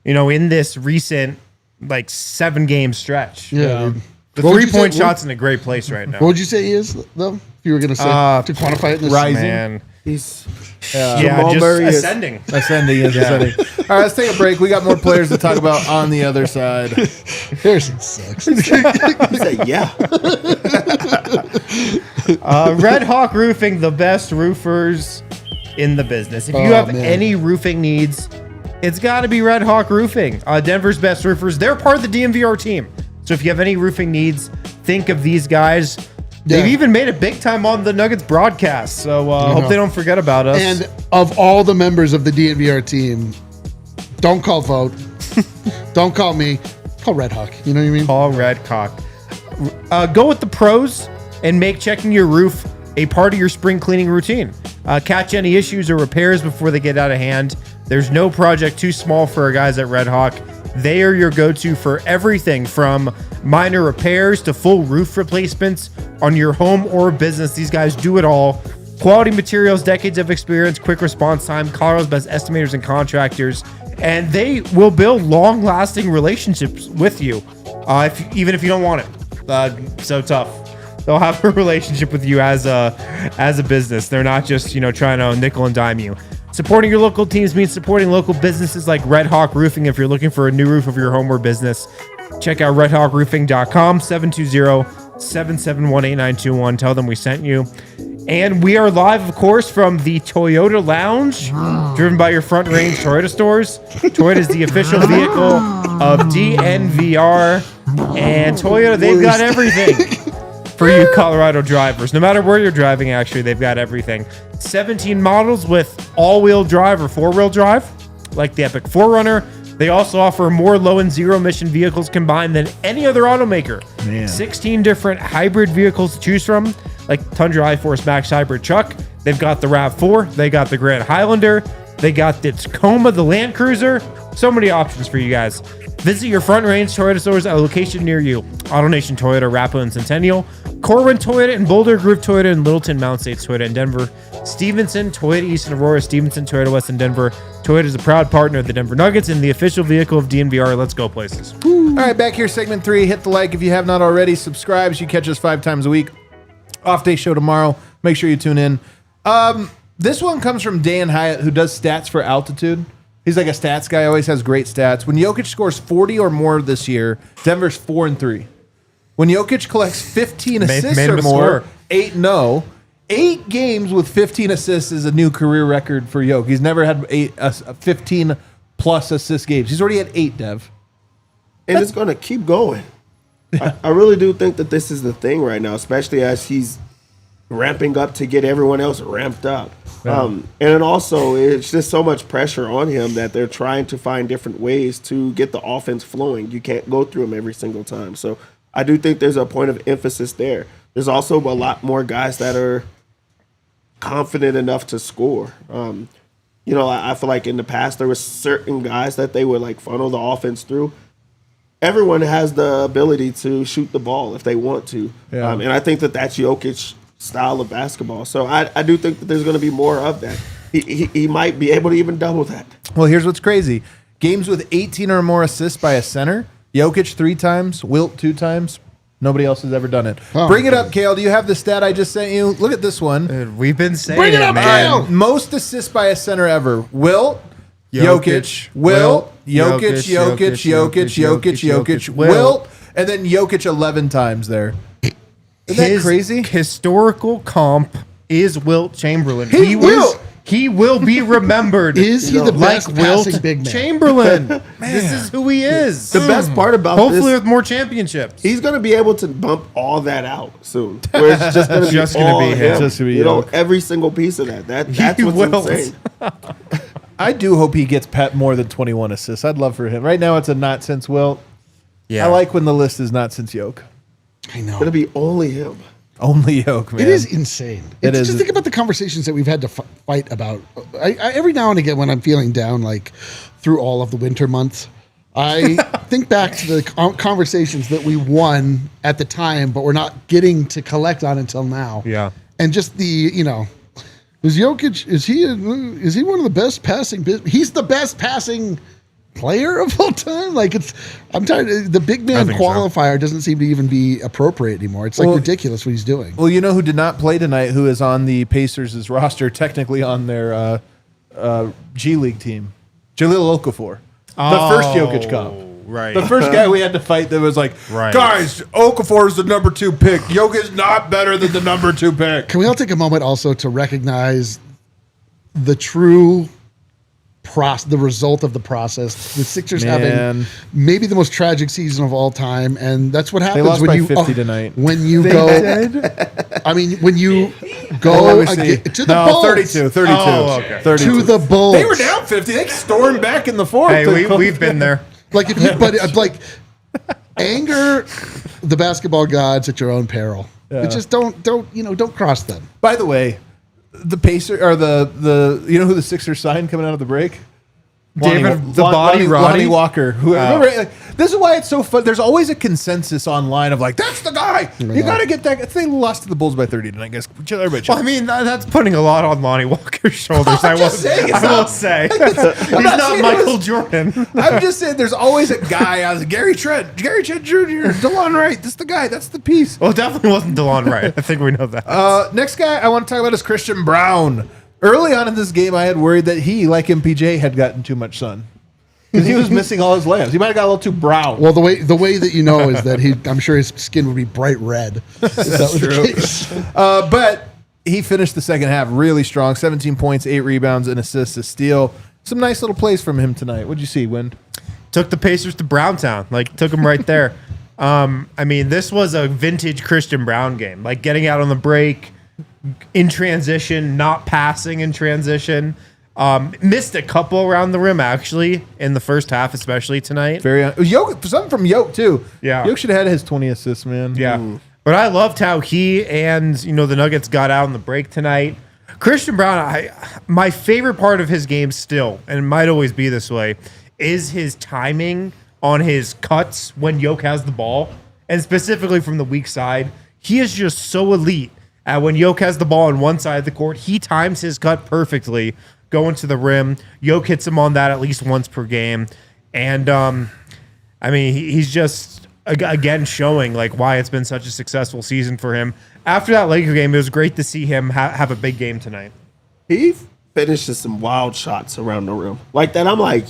in this recent 7-game stretch. Yeah. The 3-point shot's in a great place right now. What would you say he is, though? If you were going to say, to quantify it in this rising. Man. He's just Murray ascending. Ascending. All right, let's take a break. We got more players to talk about on the other side. Harrison sucks. He said, yeah. Red Hawk Roofing, the best roofers in the business. If you have any roofing needs, it's got to be Red Hawk Roofing. Denver's best roofers. They're part of the DNVR team. So if you have any roofing needs, think of these guys. They've even made it big time on the Nuggets broadcast. So hope they don't forget about us. And of all the members of the DNVR team, don't call Vote. Don't call me. Call Red Hawk. You know what I mean? Call Red Hawk. Go with the pros and make checking your roof a part of your spring cleaning routine. Catch any issues or repairs before they get out of hand. There's no project too small for our guys at Red Hawk. They are your go-to for everything from minor repairs to full roof replacements on your home or business. These guys do it all. Quality materials, decades of experience, quick response time, Colorado's best estimators and contractors, and they will build long-lasting relationships with you, even if you don't want it. So tough. They'll have a relationship with you as a business. They're not just trying to nickel and dime you. Supporting your local teams means supporting local businesses like Red Hawk Roofing. If you're looking for a new roof of your home or business, check out redhawkroofing.com, 720-771-8921. Tell them we sent you. And we are live, of course, from the Toyota Lounge, driven by your Front Range Toyota stores. Toyota is the official vehicle of DNVR. And Toyota, they've got everything for you Colorado drivers. No matter where you're driving, actually, they've got everything. 17 models with all-wheel drive or four-wheel drive, like the Epic 4Runner. They also offer more low and zero-emission vehicles combined than any other automaker. Man. 16 different hybrid vehicles to choose from, like Tundra iForce Max Hybrid Truck. They've got the RAV4. They got the Grand Highlander. They got the Tacoma, the Land Cruiser. So many options for you guys. Visit your Front Range Toyota stores at a location near you. AutoNation Toyota, Arapahoe and Centennial. Corwin Toyota and Boulder Grove Toyota and Littleton Mountain States Toyota in Denver. Stevenson Toyota East and Aurora. Stevenson Toyota West in Denver. Toyota is a proud partner of the Denver Nuggets and the official vehicle of DNVR. Let's go places. All right, back here, segment 3. Hit the like if you have not already. Subscribe so you catch us 5 times a week. Off day show tomorrow. Make sure you tune in. This one comes from Dan Hyatt, who does stats for Altitude. He's like a stats guy, always has great stats. When Jokic scores 40 or more this year, Denver's 4-3. When Jokic collects 15 assists or more, 8-0. 8 games with 15 assists is a new career record for Jokic. He's never had 15 plus assist games. He's already at 8, Dev. And it's going to keep going. I really do think that this is the thing right now, especially as he's ramping up to get everyone else ramped up. And then also, it's just so much pressure on him that they're trying to find different ways to get the offense flowing. You can't go through him every single time. So I do think there's a point of emphasis there. There's also a lot more guys that are confident enough to score. I feel like in the past there were certain guys that they would like funnel the offense through. Everyone has the ability to shoot the ball if they want to. Yeah. And I think that's Jokic style of basketball. So I do think that there's going to be more of that. He might be able to even double that. Well, here's what's crazy. Games with 18 or more assists by a center, Jokic 3 times, Wilt 2 times. Nobody else has ever done it. Oh, Bring it up, Kale. Do you have the stat I just sent you? Look at this one. Dude, we've been saying Bring it up, man. Kale. Most assists by a center ever. Wilt, Jokic, Wilt, Jokic, Wilt, and then Jokic 11 times there. Isn't that crazy? Historical comp is Wilt Chamberlain. He will be remembered. Is he the best passing big man? Chamberlain. This is who he is. The best part about hopefully with more championships. He's going to be able to bump all that out soon. Where it's just going to be him. Just to be every single piece of that. That's what's insane. I do hope he gets more than 21 assists. I'd love for him. Right now it's a not since Wilt. Yeah. I like when the list is not since Yoke. I know. It's going to be only him. Only Yoke, man. It is insane. Just think about the conversations that we've had to fight about. I every now and again when I'm feeling down, like through all of the winter months, I think back to the conversations that we won at the time, but we're not getting to collect on until now. Yeah. And just is Jokic, is he one of the best passing? He's the best passing player of all time. Like I'm tired. The big man qualifier doesn't seem to even be appropriate anymore. It's ridiculous what he's doing. Well, you know who did not play tonight? Who is on the Pacers' roster, technically on their G League team? Jahlil Okafor, the first Jokic comp. Right. The first guy we had to fight that was like, guys, Okafor is the number 2 pick. Jokic is not better than the number 2 pick. Can we all take a moment also to recognize the true the result of the process? The Sixers having maybe the most tragic season of all time, and that's what happens they lost when by you 50 tonight. When you go, I mean, when you go to the Bulls. 32. Oh, okay. 32. To the Bulls. They were down 50. They stormed back in the fourth. Hey, we've been there. Like anger the basketball gods at your own peril. Yeah. Just don't cross them. By the way, the Pacers or the you know who the Sixers signed coming out of the break? Lonnie Walker. Remember, this is why it's so fun. There's always a consensus online of like, that's the guy. You got to get that. They lost to the Bulls by 30 tonight, guys. Well, I mean, that's putting a lot on Lonnie Walker's shoulders. I will say. He's not Michael Jordan. I'm just saying there's always a guy. Gary Trent Jr., DeLon Wright. That's the guy. That's the piece. Well, it definitely wasn't DeLon Wright. I think we know that. Next guy I want to talk about is Christian Brown. Early on in this game, I had worried that he, like MPJ, had gotten too much sun because he was missing all his layups. He might have got a little too brown. Well, the way that you know is that I'm sure his skin would be bright red. If that was the case. But he finished the second half really strong. 17 points, 8 rebounds, and assists, a steal. Some nice little plays from him tonight. What'd you see, Wind? Took the Pacers to Browntown. Took them right there. I mean, this was a vintage Christian Brown game. Getting out on the break, in transition, not passing in transition. Missed a couple around the rim, actually, in the first half, especially tonight. Something from Yoke, too. Yeah. Yoke should have had his 20 assists, man. Yeah. Ooh. But I loved how he and, the Nuggets got out on the break tonight. Christian Brown, my favorite part of his game still, and it might always be this way, is his timing on his cuts when Yoke has the ball, and specifically from the weak side. He is just so elite. When Yoke has the ball on one side of the court, he times his cut perfectly, going to the rim. Yoke hits him on that at least once per game. And, he's just, again, showing why it's been such a successful season for him. After that Laker game, it was great to see him have a big game tonight. He finishes some wild shots around the rim. Like that, I'm like,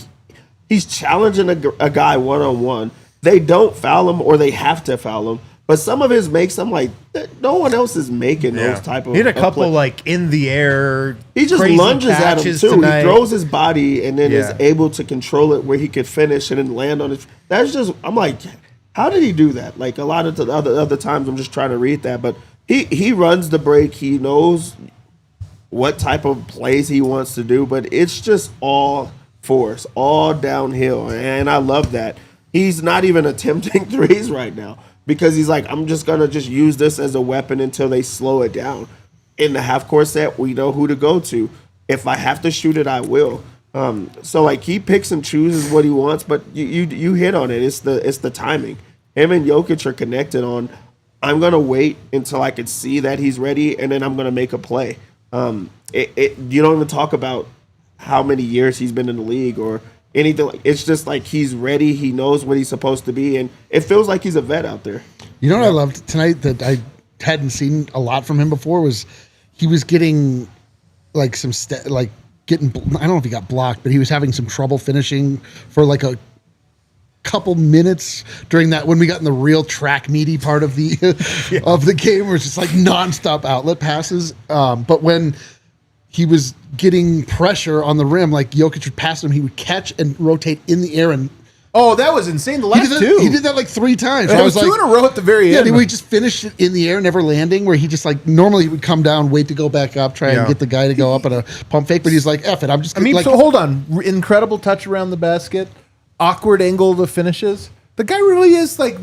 he's challenging a guy one-on-one. They don't foul him or they have to foul him. But some of his makes, I'm like, no one else is making those type of. He had a couple in the air. He just lunges at him too. Tonight. He throws his body and then is able to control it where he could finish and then land on it. That's just, I'm like, how did he do that? A lot of the other times, I'm just trying to read that, but he runs the break. He knows what type of plays he wants to do, but it's just all force, all downhill. And I love that. He's not even attempting threes right now because he's like, I'm just going to just use this as a weapon until they slow it down. In the half-court set, we know who to go to. If I have to shoot it, I will. So like he picks and chooses what he wants, but you hit on it. It's the timing. Him and Jokic are connected on, I'm going to wait until I can see that he's ready, and then I'm going to make a play. You don't even talk about how many years he's been in the league or anything. It's just like he's ready. He knows what he's supposed to be, and it feels like he's a vet out there. You know what I loved tonight that I hadn't seen a lot from him before was he was getting like I don't know if he got blocked, but he was having some trouble finishing for like a couple minutes during that when we got in the real track meaty part of the of the game where it's just like nonstop outlet passes. But when he was getting pressure on the rim, like Jokic would pass him, he would catch and rotate in the air and that was insane. The last two. He did that like 3 times. It was two in a row at the very end. Yeah, we just finished it in the air, never landing, where he just like, normally he would come down, wait to go back up, try and get the guy to go up at a pump fake, but he's like, F it, I'm just gonna, so hold on. Incredible touch around the basket, awkward angle of the finishes. The guy really is like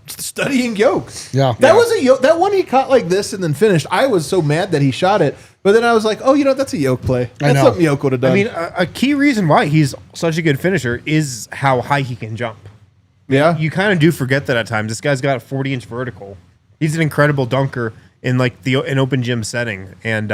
studying yokes. Yeah. That was a yoke. That one he caught like this and then finished. I was so mad that he shot it. But then I was like, that's a yoke play. That's something Yoke would have done. I mean, a key reason why he's such a good finisher is how high he can jump. Yeah. You kind of do forget that at times. This guy's got a 40-inch vertical. He's an incredible dunker in like an open gym setting. And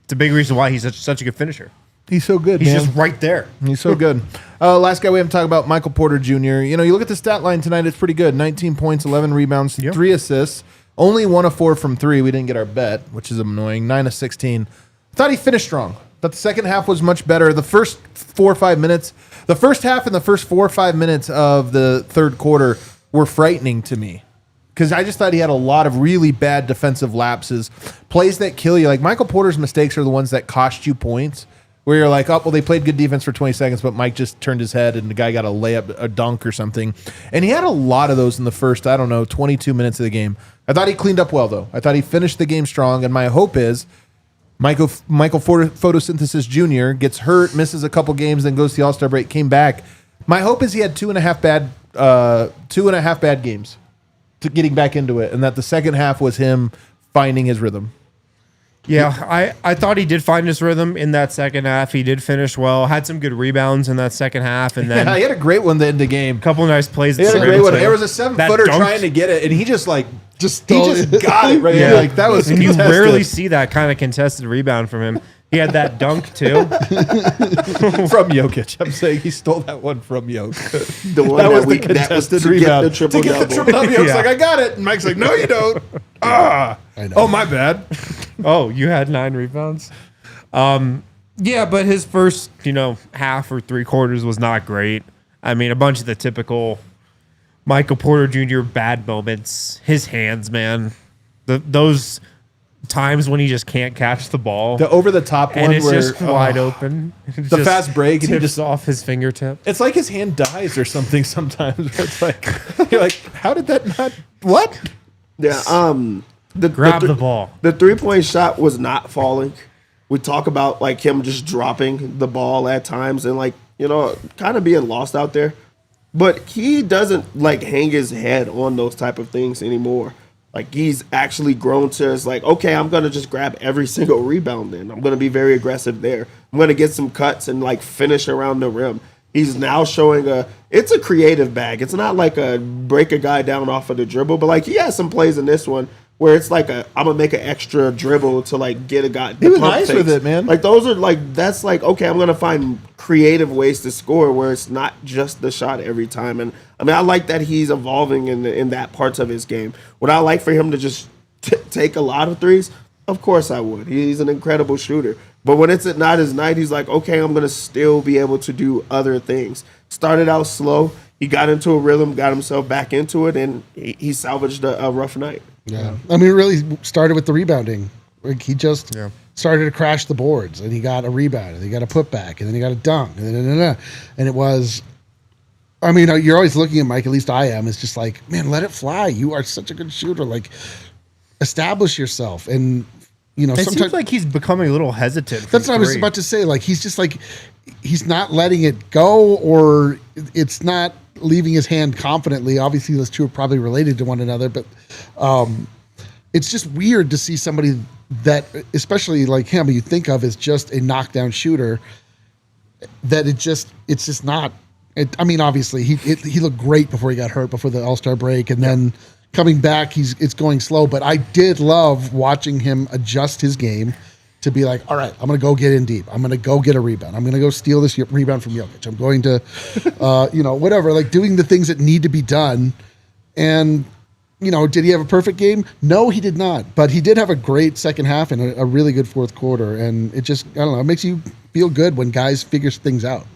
it's a big reason why he's such a good finisher. He's so good, He's man. just right there. He's so good. Last guy we haven't talked about, Michael Porter Jr. You look at the stat line tonight, it's pretty good. 19 points, 11 rebounds, 3 assists. Only 1 of 4 from 3. We didn't get our bet, which is annoying. 9 of 16. Thought he finished strong. Thought the second half was much better. The first 4 or 5 minutes, the first half and the first 4 or 5 minutes of the third quarter were frightening to me. Because I just thought he had a lot of really bad defensive lapses, plays that kill you. Like Michael Porter's mistakes are the ones that cost you points. Where you're like, they played good defense for 20 seconds, but Mike just turned his head and the guy got a layup, a dunk or something. And he had a lot of those in the first, 22 minutes of the game. I thought he cleaned up well, though. I thought he finished the game strong, and my hope is Michael Photosynthesis Jr. gets hurt, misses a couple games, then goes to the All-Star break, came back. My hope is he had 2.5 bad games to getting back into it, and that the second half was him finding his rhythm. Yeah, I thought he did find his rhythm in that second half. He did finish well, had some good rebounds in that second half, and then he had a great one to end the game. A couple nice plays. He had a great one. There was a 7-footer trying to get it, and he just got it right. Yeah. Like that was. And you rarely see that kind of contested rebound from him. He had that dunk too from Jokic. I'm saying he stole that one from Jokic. The one that was the contested rebound to get the triple double. Joki's like, I got it, and Mike's like, no, you don't. I know. Oh, my bad. Oh, you had 9 rebounds. Yeah, but his first, half or 3 quarters was not great. I mean, a bunch of the typical Michael Porter Jr. bad moments. His hands, man. Those times when he just can't catch the ball. The over-the-top one and it's where just wide open. The fast break. And he just off his fingertip. It's like his hand dies or something sometimes. Where it's like, you're like, how did that not... What? Yeah, Grab the ball. The 3-point shot was not falling. We talk about like him just dropping the ball at times and kind of being lost out there. But he doesn't hang his head on those type of things anymore. Like he's actually grown to okay, I'm going to just grab every single rebound then. I'm going to be very aggressive there. I'm going to get some cuts and finish around the rim. He's now showing it's a creative bag. It's not like a break a guy down off of the dribble, but he has some plays in this one where it's I'm gonna make an extra dribble to get a guy. He was nice with it, man. Those are that's okay, I'm gonna find creative ways to score where it's not just the shot every time. And I mean, I like that he's evolving in that parts of his game. Would I like for him to just take a lot of threes? Of course I would. He's an incredible shooter. But when it's not his night, he's like, okay, I'm going to still be able to do other things. Started out slow. He got into a rhythm, got himself back into it, and he salvaged a rough night. Yeah. I mean, it really started with the rebounding. He just started to crash the boards, and he got a rebound, and he got a putback, and then he got a dunk, and it was... I mean, you're always looking at Mike, at least I am. It's just man, let it fly. You are such a good shooter. Establish yourself. And you know, It sometimes seems like he's becoming a little hesitant. That's what I was about to say. Like, he's just like, he's not letting it go, or it's not leaving his hand confidently. Obviously, those two are probably related to one another, but it's just weird to see somebody that, especially like him, you think of as just a knockdown shooter, that it's just not. I mean, obviously, he looked great before he got hurt before the All-Star break, and then coming back, it's going slow. But I did love watching him adjust his game to be like, all right, I'm going to go get in deep. I'm going to go get a rebound. I'm going to go steal this rebound from Jokic. I'm going to, whatever, like doing the things that need to be done. And, did he have a perfect game? No, he did not. But he did have a great second half and a really good fourth quarter. And it just, I don't know, it makes you feel good when guys figure things out.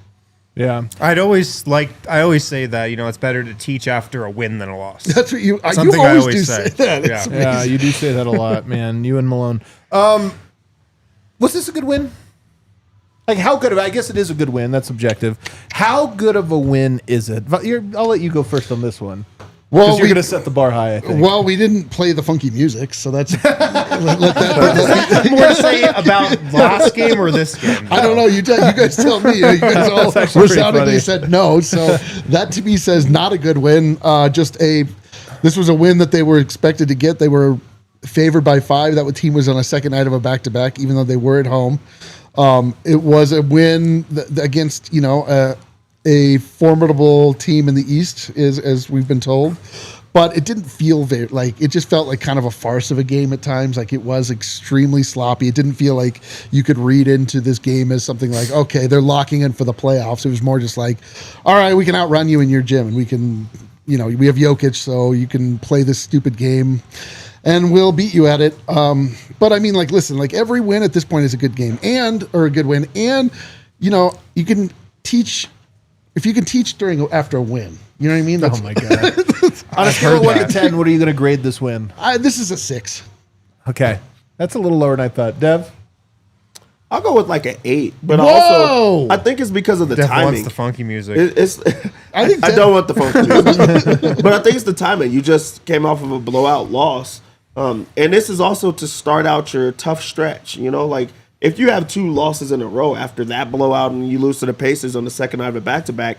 Yeah. I always say that, it's better to teach after a win than a loss. That's what you always do say that. Yeah, you do say that a lot, man. You and Malone. Was this a good win? Like, how good I guess it is a good win. That's subjective. How good of a win is it? I'll let you go first on this one. Well, you're going to set the bar high, I think. Well, we didn't play the funky music, so that's let that more to say about last game or this game. I don't know. You guys tell me. You guys all resoundingly said no, so that to me says not a good win. This was a win that they were expected to get. They were favored by 5. That team was on a second night of a back-to-back, even though they were at home. It was a win against, a formidable team in the East, as we've been told. But it didn't feel it just felt like kind of a farce of a game at times. Like, it was extremely sloppy. It didn't feel like you could read into this game as something like, okay, they're locking in for the playoffs. It was more just like, all right, we can outrun you in your gym, and we can, we have Jokic, so you can play this stupid game and we'll beat you at it. But I mean, listen, every win at this point is a good game or a good win. And, you can teach, if you can teach after a win, you know what I mean? Oh my God. On a scale of 1 to 10, what are you going to grade this win? This is a 6. Okay. That's a little lower than I thought. Dev? I'll go with an 8, but also I think it's because of the Dev timing. Wants the funky music. I don't want the funky music, but I think it's the timing. You just came off of a blowout loss. And this is also to start out your tough stretch. If you have 2 losses in a row after that blowout and you lose to the Pacers on the second night of a back-to-back,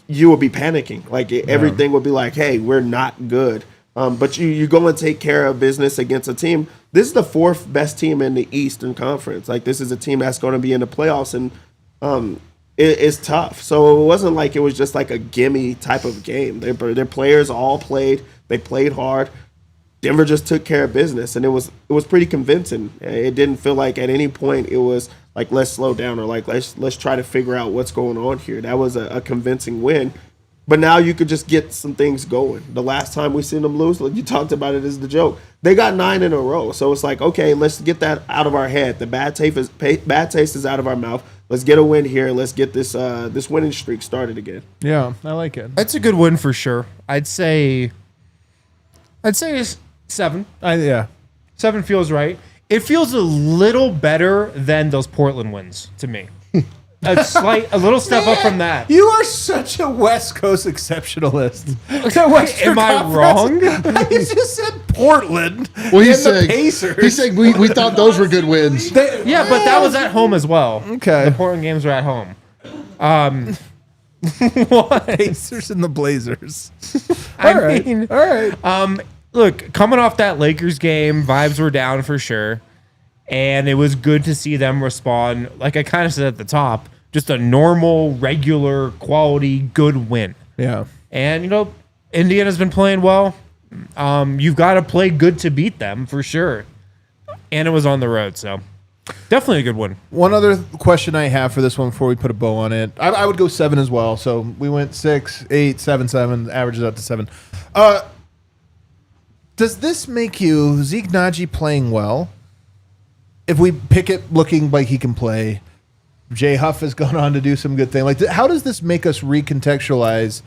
you will be panicking. Everything will be like, hey, we're not good. But you go and take care of business against a team. This is the 4th best team in the Eastern Conference. This is a team that's going to be in the playoffs, and it's tough. So it wasn't like it was just a gimme type of game. Their players all played. They played hard. Denver just took care of business, and it was pretty convincing. It didn't feel like at any point it was let's slow down or let's try to figure out what's going on here. That was a convincing win. But now you could just get some things going. The last time we seen them lose, you talked about it as the joke. They got 9 in a row, so it's okay, let's get that out of our head. The bad taste is out of our mouth. Let's get a win here, and let's get this winning streak started again. Yeah, I like it. It's a good win for sure. I'd say it's 7. 7 feels right. It feels a little better than those Portland wins to me. A little step up from that. You are such a West Coast exceptionalist. Am I wrong? He just said Portland. Well, he's saying the Pacers. He's saying we thought those were good wins. But that was at home as well. Okay. The Portland games were at home. What? Pacers and the Blazers. All right. All right. Look, coming off that Lakers game, vibes were down for sure. And it was good to see them respond. Like I kind of said at the top, just a normal, regular, quality, good win. Yeah. And, Indiana's been playing well. You've got to play good to beat them for sure. And it was on the road, so definitely a good win. One other question I have for this one before we put a bow on it. I would go 7 as well. So we went 6, 8, 7, 7, averages out to 7. Does this make you, Zeke Nnaji playing well? If we pick it looking like he can play, Jay Huff has gone on to do some good thing. How does this make us recontextualize?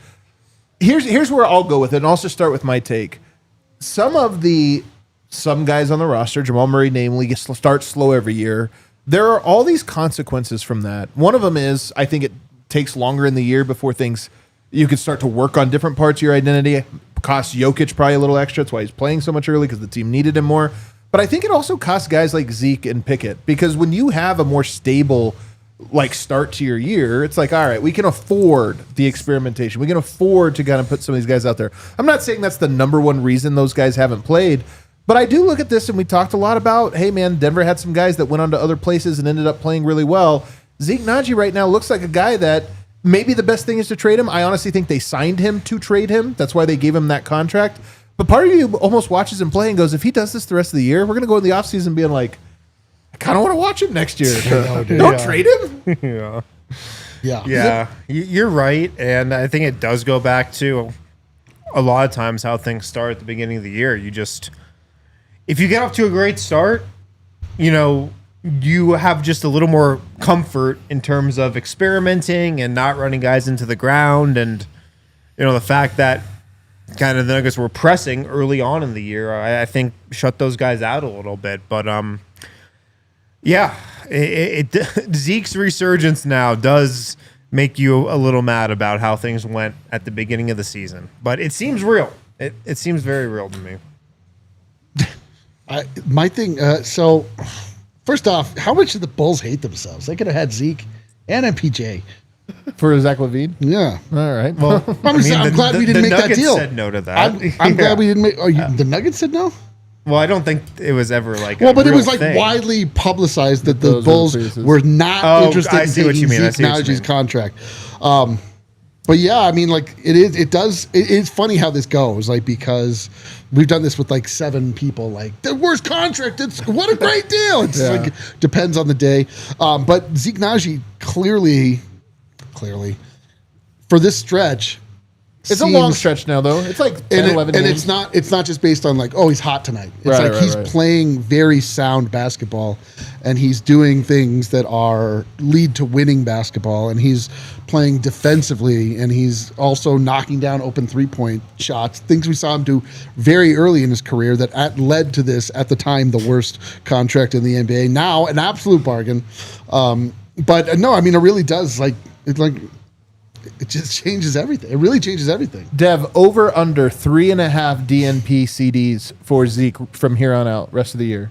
Here's where I'll go with it, and I'll also start with my take. Some guys on the roster, Jamal Murray namely, starts slow every year. There are all these consequences from that. One of them is I think it takes longer in the year before you can start to work on different parts of your identity. Costs Jokic probably a little extra. That's why he's playing so much early, because the team needed him more. But I think it also costs guys like Zeke and Pickett, because when you have a more stable start to your year, it's like, all right, we can afford the experimentation. We can afford to kind of put some of these guys out there. I'm not saying that's the number one reason those guys haven't played, but I do look at this, and we talked a lot about, hey man, Denver had some guys that went on to other places and ended up playing really well. Zeke Nnaji right now looks like a guy that maybe the best thing is to trade him. I honestly think they signed him to trade him. That's why they gave him that contract. But part of you almost watches him play and goes, if he does this the rest of the year, we're going to go in the offseason being like, I kind of want to watch him next year. Don't trade him. Yeah. You're right. And I think it does go back to a lot of times how things start at the beginning of the year. If you get off to a great start, you have just a little more comfort in terms of experimenting and not running guys into the ground. And, the fact that kind of the Nuggets were pressing early on in the year, I think shut those guys out a little bit. But, Zeke's resurgence now does make you a little mad about how things went at the beginning of the season, but it seems real. It seems very real to me. My thing. So, first off, how much did the Bulls hate themselves? They could have had Zeke and MPJ for Zach LaVine. Yeah. All right. Well, I'm glad we didn't make Nuggets that deal. Said no to that. I'm glad we didn't make. The Nuggets said no. Well, I don't think it was ever like. Well, but it was thing. widely publicized that the Bulls were not interested in taking Zeke Nnaji's contract. But yeah, I mean, it's funny how this goes, because we've done this with 7 people, the worst contract. What a great deal. It's depends on the day. But Zeke Nnaji clearly for this stretch. It's a long stretch now, though. It's 10, 11 games. And it's not just based on he's hot tonight. It's he's playing very sound basketball, and he's doing things that lead to winning basketball, and he's playing defensively, and he's also knocking down open 3-point shots, things we saw him do very early in his career that led to this, at the time, the worst contract in the NBA. Now, an absolute bargain. But no, I mean, it really does. It just changes everything. It really changes everything. Dev, over under 3.5 DNP CDs for Zeke from here on out, rest of the year.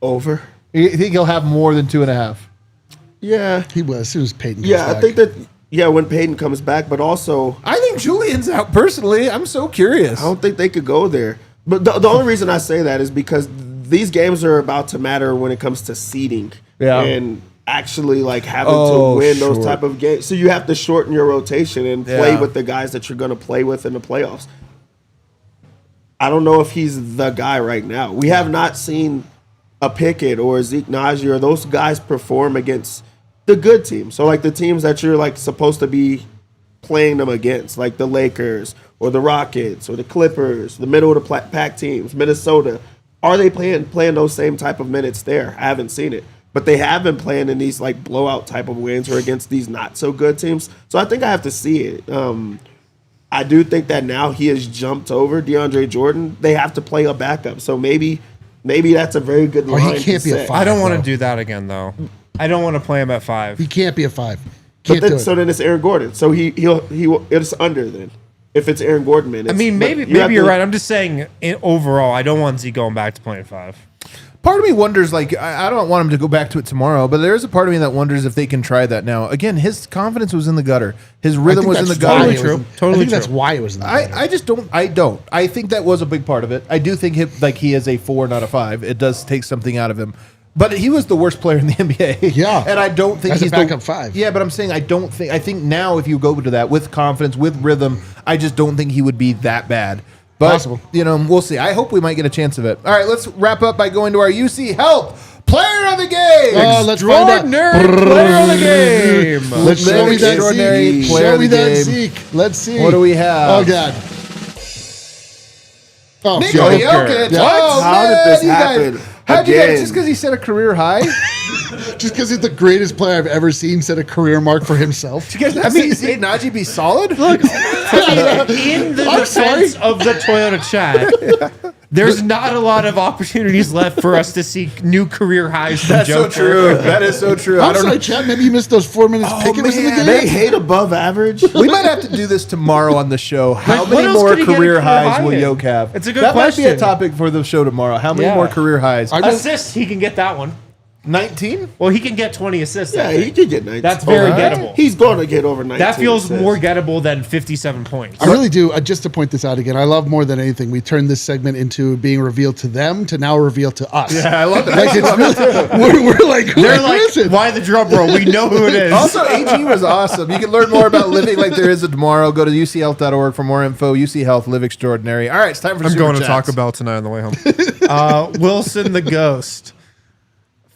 Over. You think he'll have more than 2.5? Yeah. He will as soon as Peyton comes back. I think that, when Peyton comes back, but also... I think Julian's out, personally. I'm so curious. I don't think they could go there. But the only reason I say that is because these games are about to matter when it comes to seeding. Yeah. And actually having to win those type of games. So you have to shorten your rotation and play with the guys that you're going to play with in the playoffs. I don't know if he's the guy right now. We have not seen a Pickett or a Zeke Nnaji or those guys perform against the good teams. So the teams that you're supposed to be playing them against, like the Lakers or the Rockets or the Clippers, the middle of the pack teams, Minnesota. Are they playing those same type of minutes there? I haven't seen it. But they have been playing in these blowout type of wins or against these not so good teams. So I think I have to see it. I do think that now he has jumped over DeAndre Jordan. They have to play a backup. So maybe that's a very good line. He can't be a 5. I don't want to do that again, though. I don't want to play him at 5. He can't be a 5. So then it's Aaron Gordon. So it's under then. If it's Aaron Gordon minutes. I mean, maybe you're right. I'm just saying overall, I don't want Zeke going back to playing 5. Part of me wonders, I don't want him to go back to it tomorrow, but there is a part of me that wonders if they can try that now. Again, his confidence was in the gutter. His rhythm was in the gutter. I think that's why it was in the gutter. I just don't. I don't. I think that was a big part of it. I do think he is a 4, not a 5. It does take something out of him. But he was the worst player in the NBA. Yeah. And I don't think he's a backup 5. Yeah, but I'm saying I think now if you go to that with confidence, with rhythm, I just don't think he would be that bad. But, possible. We'll see. I hope we might get a chance of it. All right, let's wrap up by going to our UC Help Player of the Game. Let's find out. Player of the Game. Let's show me that Extraordinary Zeke. player Show of me the that game. Zeke. Let's see. What do we have? Oh, God. Oh, Nikola Joker. Jokic. Yeah. Oh, How did this happen? How'd you get Again. just because he set a career high? Just because he's the greatest player I've ever seen set a career mark for himself. You guys not see Zeke Nnaji be solid? In the defense of the Toyota chat, There's not a lot of opportunities left for us to see new career highs from That's so Joker. true. That is so true. I'm sorry, Chad. Maybe you missed those 4 minutes picking us in the game. They hate above average. We might have to do this tomorrow on the show. How What many else more could he get a career career highs high will in? Yoke have? It's a good that question. might be a topic for the show tomorrow. How many Yeah. more career highs? Assists, he can get that one. 19? Well, he can get 20 assists. Yeah, I he think. could get 19. That's very Alright. gettable. He's going to get over 19. That feels assists. more gettable than 57 points. I really do. Just to point this out again, I love more than anything. We turned this segment into being revealed to them to now revealed to us. Yeah, I love it. Like it's really, we're like, who They're is like, it? why the drum roll? We know who it is. Also, AG was awesome. You can learn more about living like there is a tomorrow. Go to uchealth.org for more info. UC Health, live extraordinary. All right, it's time for I'm Super going to Chats. Taco Bell tonight on the way home. Wilson the Ghost.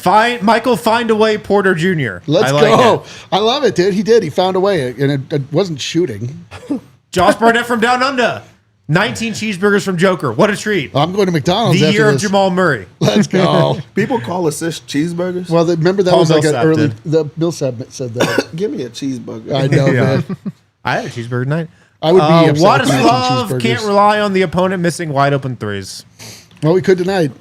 Michael Find a Way Porter Jr. Let's I like go. it. I love it, dude. He did. He found a way, and it wasn't shooting. Josh Barnett from Down Under. 19 cheeseburgers from Joker. What a treat. I'm going to McDonald's The after year of this. Jamal Murray. Let's go. People call assist cheeseburgers. Well, remember that Paul was like an Millsap early. did. The Millsap said that. Give me a cheeseburger. I know, Yeah. man. I had a cheeseburger tonight. I would be upset if you mentioned Wadislav cheeseburgers. can't rely on the opponent missing wide open threes. Well, we could tonight.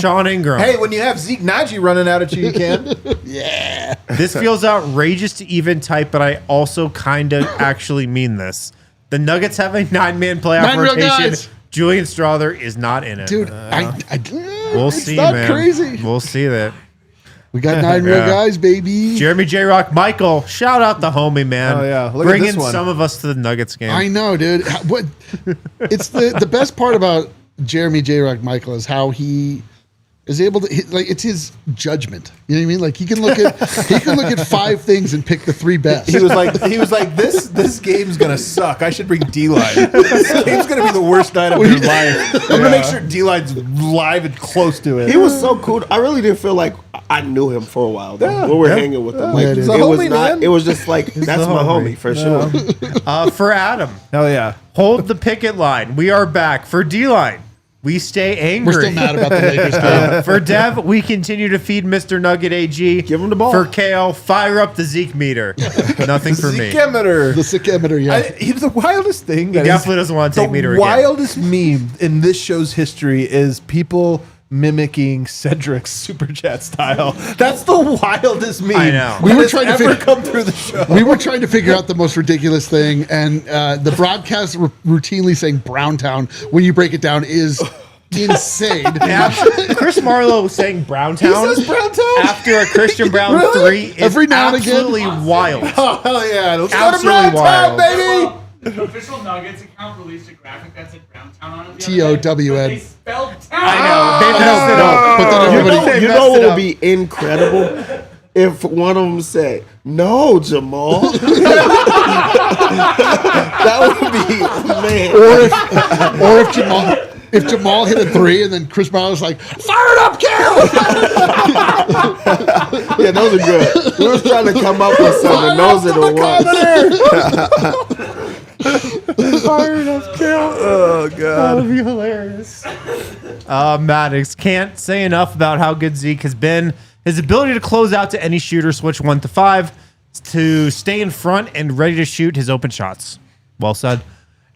Sean Ingram. Hey, when you have Zeke Nnaji running out at you, you can. Yeah. This feels outrageous to even type, but I also kind of actually mean this. The Nuggets have a 9-man playoff 9 real rotation. guys. Julian Strother is not in it. Dude, We'll it's see, not man. crazy. We'll see that. We got 9 real Yeah. guys, baby. Jeremy J. Rock, Michael, shout out the homie, man. Oh, yeah. Look at Bringing this one. some of us to the Nuggets game. I know, dude. What? It's the best part about Jeremy J. Rock Michael is how he is able to it's his judgment. You know what I mean? Like he can look at 5 things and pick the 3 best. He was like, this game's gonna suck. I should bring D-Line. This game's gonna be the worst night of your life. I'm gonna make sure D-Line's live and close to it. He was so cool. I really didn't feel like I knew him for a while. Though, Yeah. when we were hanging with him. Like, Yeah, it dude. He's a was homie, not. man. It was just like that's a my homie. homie for sure. For Adam, Hell yeah. hold the picket line. We are back. For D-Line, we stay angry. We're still mad about the Lakers game. For Dev, we continue to feed Mr. Nugget AG. Give him the ball. For Kale, fire up the Zeke meter. Nothing for me. Zeke-emeter. The sick emitter, yeah. The wildest thing. He that is- definitely doesn't want to take meter The again. wildest meme in this show's history is people mimicking Cedric's super chat style. That's the wildest meme. I know. We were that trying to has ever figure- come through the show. We were trying to figure out the most ridiculous thing, and the broadcast routinely saying Browntown, when you break it down, is insane. Chris Marlowe saying Browntown He says Browntown? after a Christian Brown Really? 3 is Every now and again? absolutely wild. Oh, hell yeah. Let's go to Absolutely Browntown, wild. baby. The official Nuggets account released a graphic that said Browntown on it. the TOWN. other day, but They spelled town. I know. They messed it No, up. but then everybody, They You messed know it what would up. be incredible if one of them said, "No, Jamal." That would be man. or if Jamal hit a 3 and then Chris Miles was like, fire it up, Cal! Yeah, those are good. We was trying to come up with something. Those are the ones. Fired up, Cal. Oh, God. That would be hilarious. Maddox can't say enough about how good Zeke has been. His ability to close out to any shooter, switch 1 to 5, to stay in front and ready to shoot his open shots. Well said.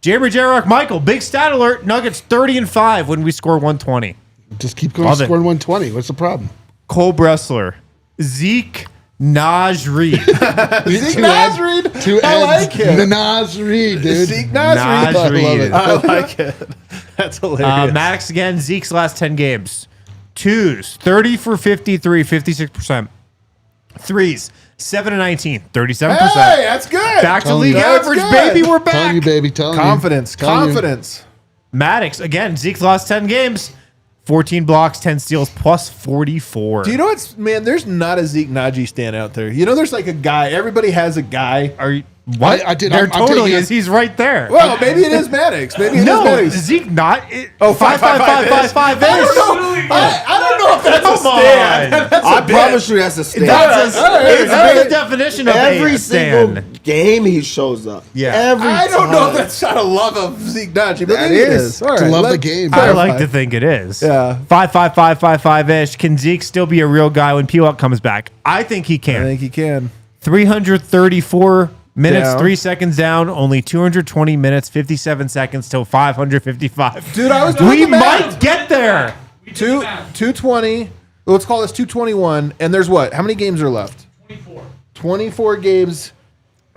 Jeremy J. Rock Michael, big stat alert. Nuggets 30-5 when we score 120. Just keep going, Love it. scoring 120. What's the problem? Cole Bressler, Zeke Nnaji. Zeke Nnaji. 2 I ends. like it. Nas Reed, dude. Zeke Nnaji. Nnaji. I like it. That's hilarious. Maddox again, Zeke's last 10 games. 2s, 30 for 53, 56%. 3s, 7 to 19, 37%. Hey, that's good. Back to Telling league you. average, That's good. baby. We're Telling you, back. baby. Telling Confidence. you. Telling you. Confidence. Maddox, again, Zeke's last 10 games. 14 blocks, 10 steals, plus 44. Do you know what's, man, there's not a Zeke Nnaji stand out there. You know, there's like a guy. Everybody has a guy. Are you, what? I did- There I'm totally taking is. He's right there. Well, maybe it is Maddox. Maybe it is no, Maddox. Zeke not. Oh, 5-5-5-5-5 I is. don't know. I don't know if that's Come a stand. on. That's I a bit. promise you that's a stand. That's, All right, it's all right. the definition of Every a single stand. game he shows up. Yeah. Every I don't know if time. that's not a love of Zeke Nnaji, but That maybe it is. is. All To right, love the let's game. I clarify. like to think it is. Yeah. 5-5-5-5-5-ish. Can Zeke still be a real guy when P-Walk comes back? I think he I can. think he can. 334 Minutes, Down. 3 seconds down. Only 220 minutes, 57 seconds till 555. Dude, I was doing We the math. might get there. 220. Let's call this 221. And there's what? How many games are left? 24 games.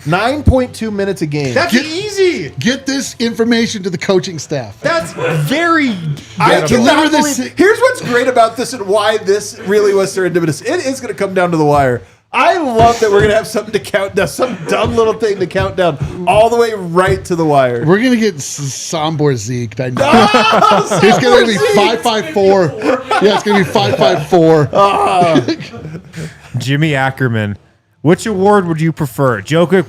9.2 minutes a game. That's easy. Get this information to the coaching staff. That's very. I Deliver cannot this- believe. Here's what's great about this and why this really was serendipitous. It is going to come down to the wire. I love that we're going to have something to count down, some dumb little thing to count down all the way right to the wire. We're gonna get Sombor Zeke. I know. It's gonna be 554. Yeah, it's gonna be 554. Jimmy Ackerman. Which award would you prefer? Jokic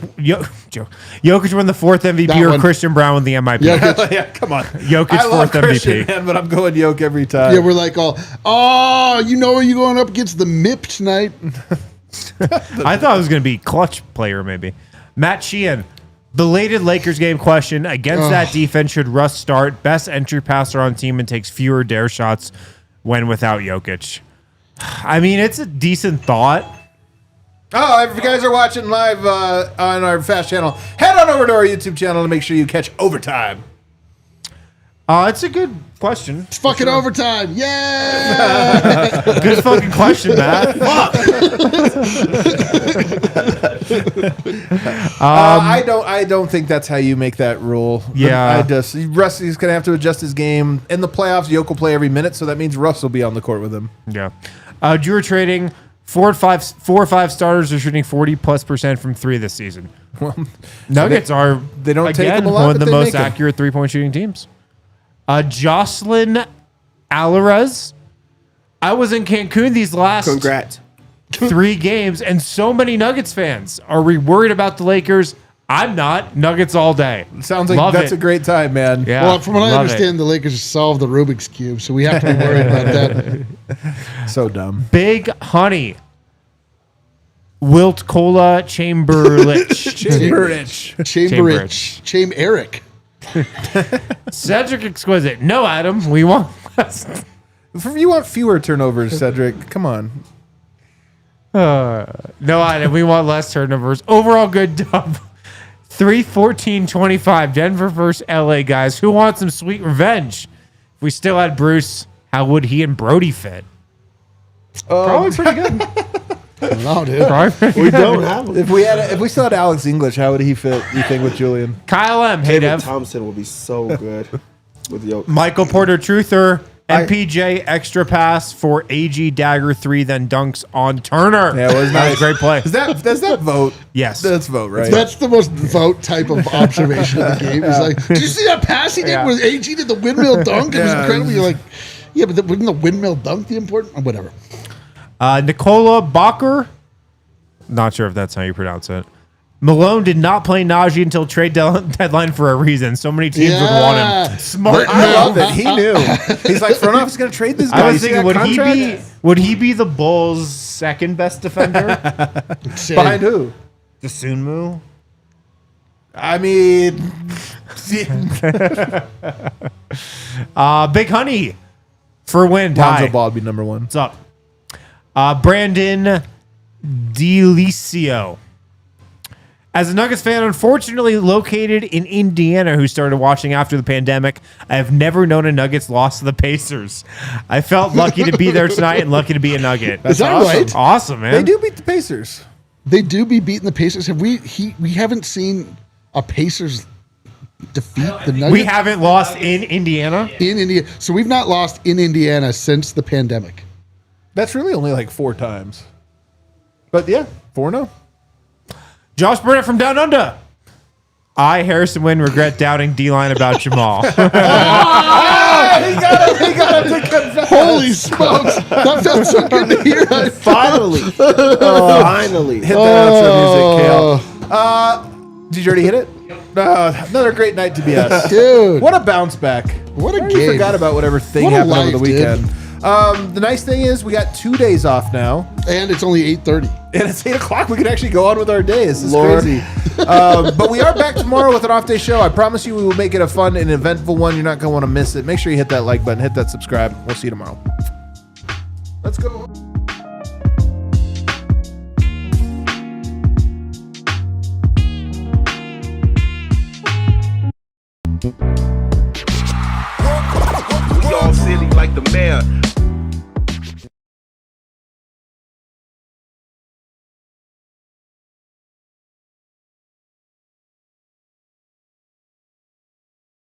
won the 4th MVP That or one. Christian Brown with the MIP? Jokic. Yeah, come on. Jokic I love 4th Christian, MVP. man, but I'm going Yoke every time. Yeah, we're like, you know, you're going up against the MIP tonight. I thought it was going to be clutch player, maybe. Matt Sheehan. Belated Lakers game question. Against that defense, should Russ start? Best entry passer on team and takes fewer dare shots when without Jokic. I mean, it's a decent thought. Oh, if you guys are watching live on our Fast channel, head on over to our YouTube channel to make sure you catch Overtime. It's a good question. It's fucking overtime. Yeah. Good fucking question, Matt. I don't think that's how you make that rule. Yeah. Rusty's gonna have to adjust his game in the playoffs. Yoke will play every minute, so that means Russ will be on the court with him. Yeah. Drew trading 4 or 5 starters are shooting 40+% from 3 this season. Well, Nuggets are they don't take again them a lot, one of but the they most make 'em. accurate 3-point shooting teams. Jocelyn Alvarez. I was in Cancun these last Congrats. 3 games, and so many Nuggets fans. Are we worried about the Lakers? I'm not. Nuggets all day. Sounds like Love that's it. a great time, man. Yeah. Well, from what I love understand, the Lakers solved the Rubik's Cube, so we have to be worried about that. So dumb. it. Big Honey. Wilt Cola Chamberlich. Chamberich. Cham Eric. Cedric Exquisite. No, Adam. We want less. You want fewer turnovers, Cedric. Come on. No, Adam. We want less turnovers. Overall good dub. 3-14-25. Denver versus LA, guys. Who wants some sweet revenge? If we still had Bruce, how would he and Brody fit? Probably pretty good. I don't know, dude. We don't have him. If we still had Alex English, how would he fit? You think with Julian? Kyle M. Hey, David Dev. Thompson will be so good with Yoke. Michael Porter Truther. MPJ extra pass for AG Dagger 3, then dunks on Turner. Yeah, it was That nice. was a great play. Does that vote? Yes. That's vote, right? That's the most vote type of observation of the game. It's like, did you see that pass he did Yeah. with AG did the windmill dunk? It was Yeah. incredible. You're like, yeah, but wouldn't the windmill dunk the important? Whatever. Nikola Bacher. Not sure if that's how you pronounce it. Malone did not play Nnaji until trade deadline for a reason. So many teams would want him. Smart. I love it. He knew. He's like, front office going to trade this guy. I was You see thinking, that contract? would he be the Bulls' second best defender? Behind who? Sunmu. I mean, Big Honey for win. Lonzo Hi. Ball would be number 1. What's up? Brandon Delicio. As a Nuggets fan, unfortunately located in Indiana, who started watching after the pandemic, I have never known a Nuggets loss to the Pacers. I felt lucky to be there tonight and lucky to be a Nugget. Is that awesome. right? Awesome, man. They do beat the Pacers. They do be beating the Pacers. Have we haven't seen a Pacers defeat the Nuggets We haven't lost in Indiana. in Indiana. So we've not lost in Indiana since the pandemic. That's really only like 4 times. But yeah, 4-0. Josh Burnett from Down Under. I, Harrison Wynn, regret doubting D-line about Jamal. He got him to confess. Holy smokes! That felt so good to hear. Finally. Finally. Hit that outro music, Kale. Did you already hit it? Another great night to be us. Dude. What a bounce back. What a I game. forgot about whatever thing What a happened over life, the weekend. The nice thing is we got 2 days off now. And it's only 8:30. And it's 8 o'clock. We can actually go on with our day. This is Lord. crazy. But we are back tomorrow with an off-day show. I promise you we will make it a fun and eventful one. You're not going to want to miss it. Make sure you hit that like button. Hit that subscribe. We'll see you tomorrow. Let's go.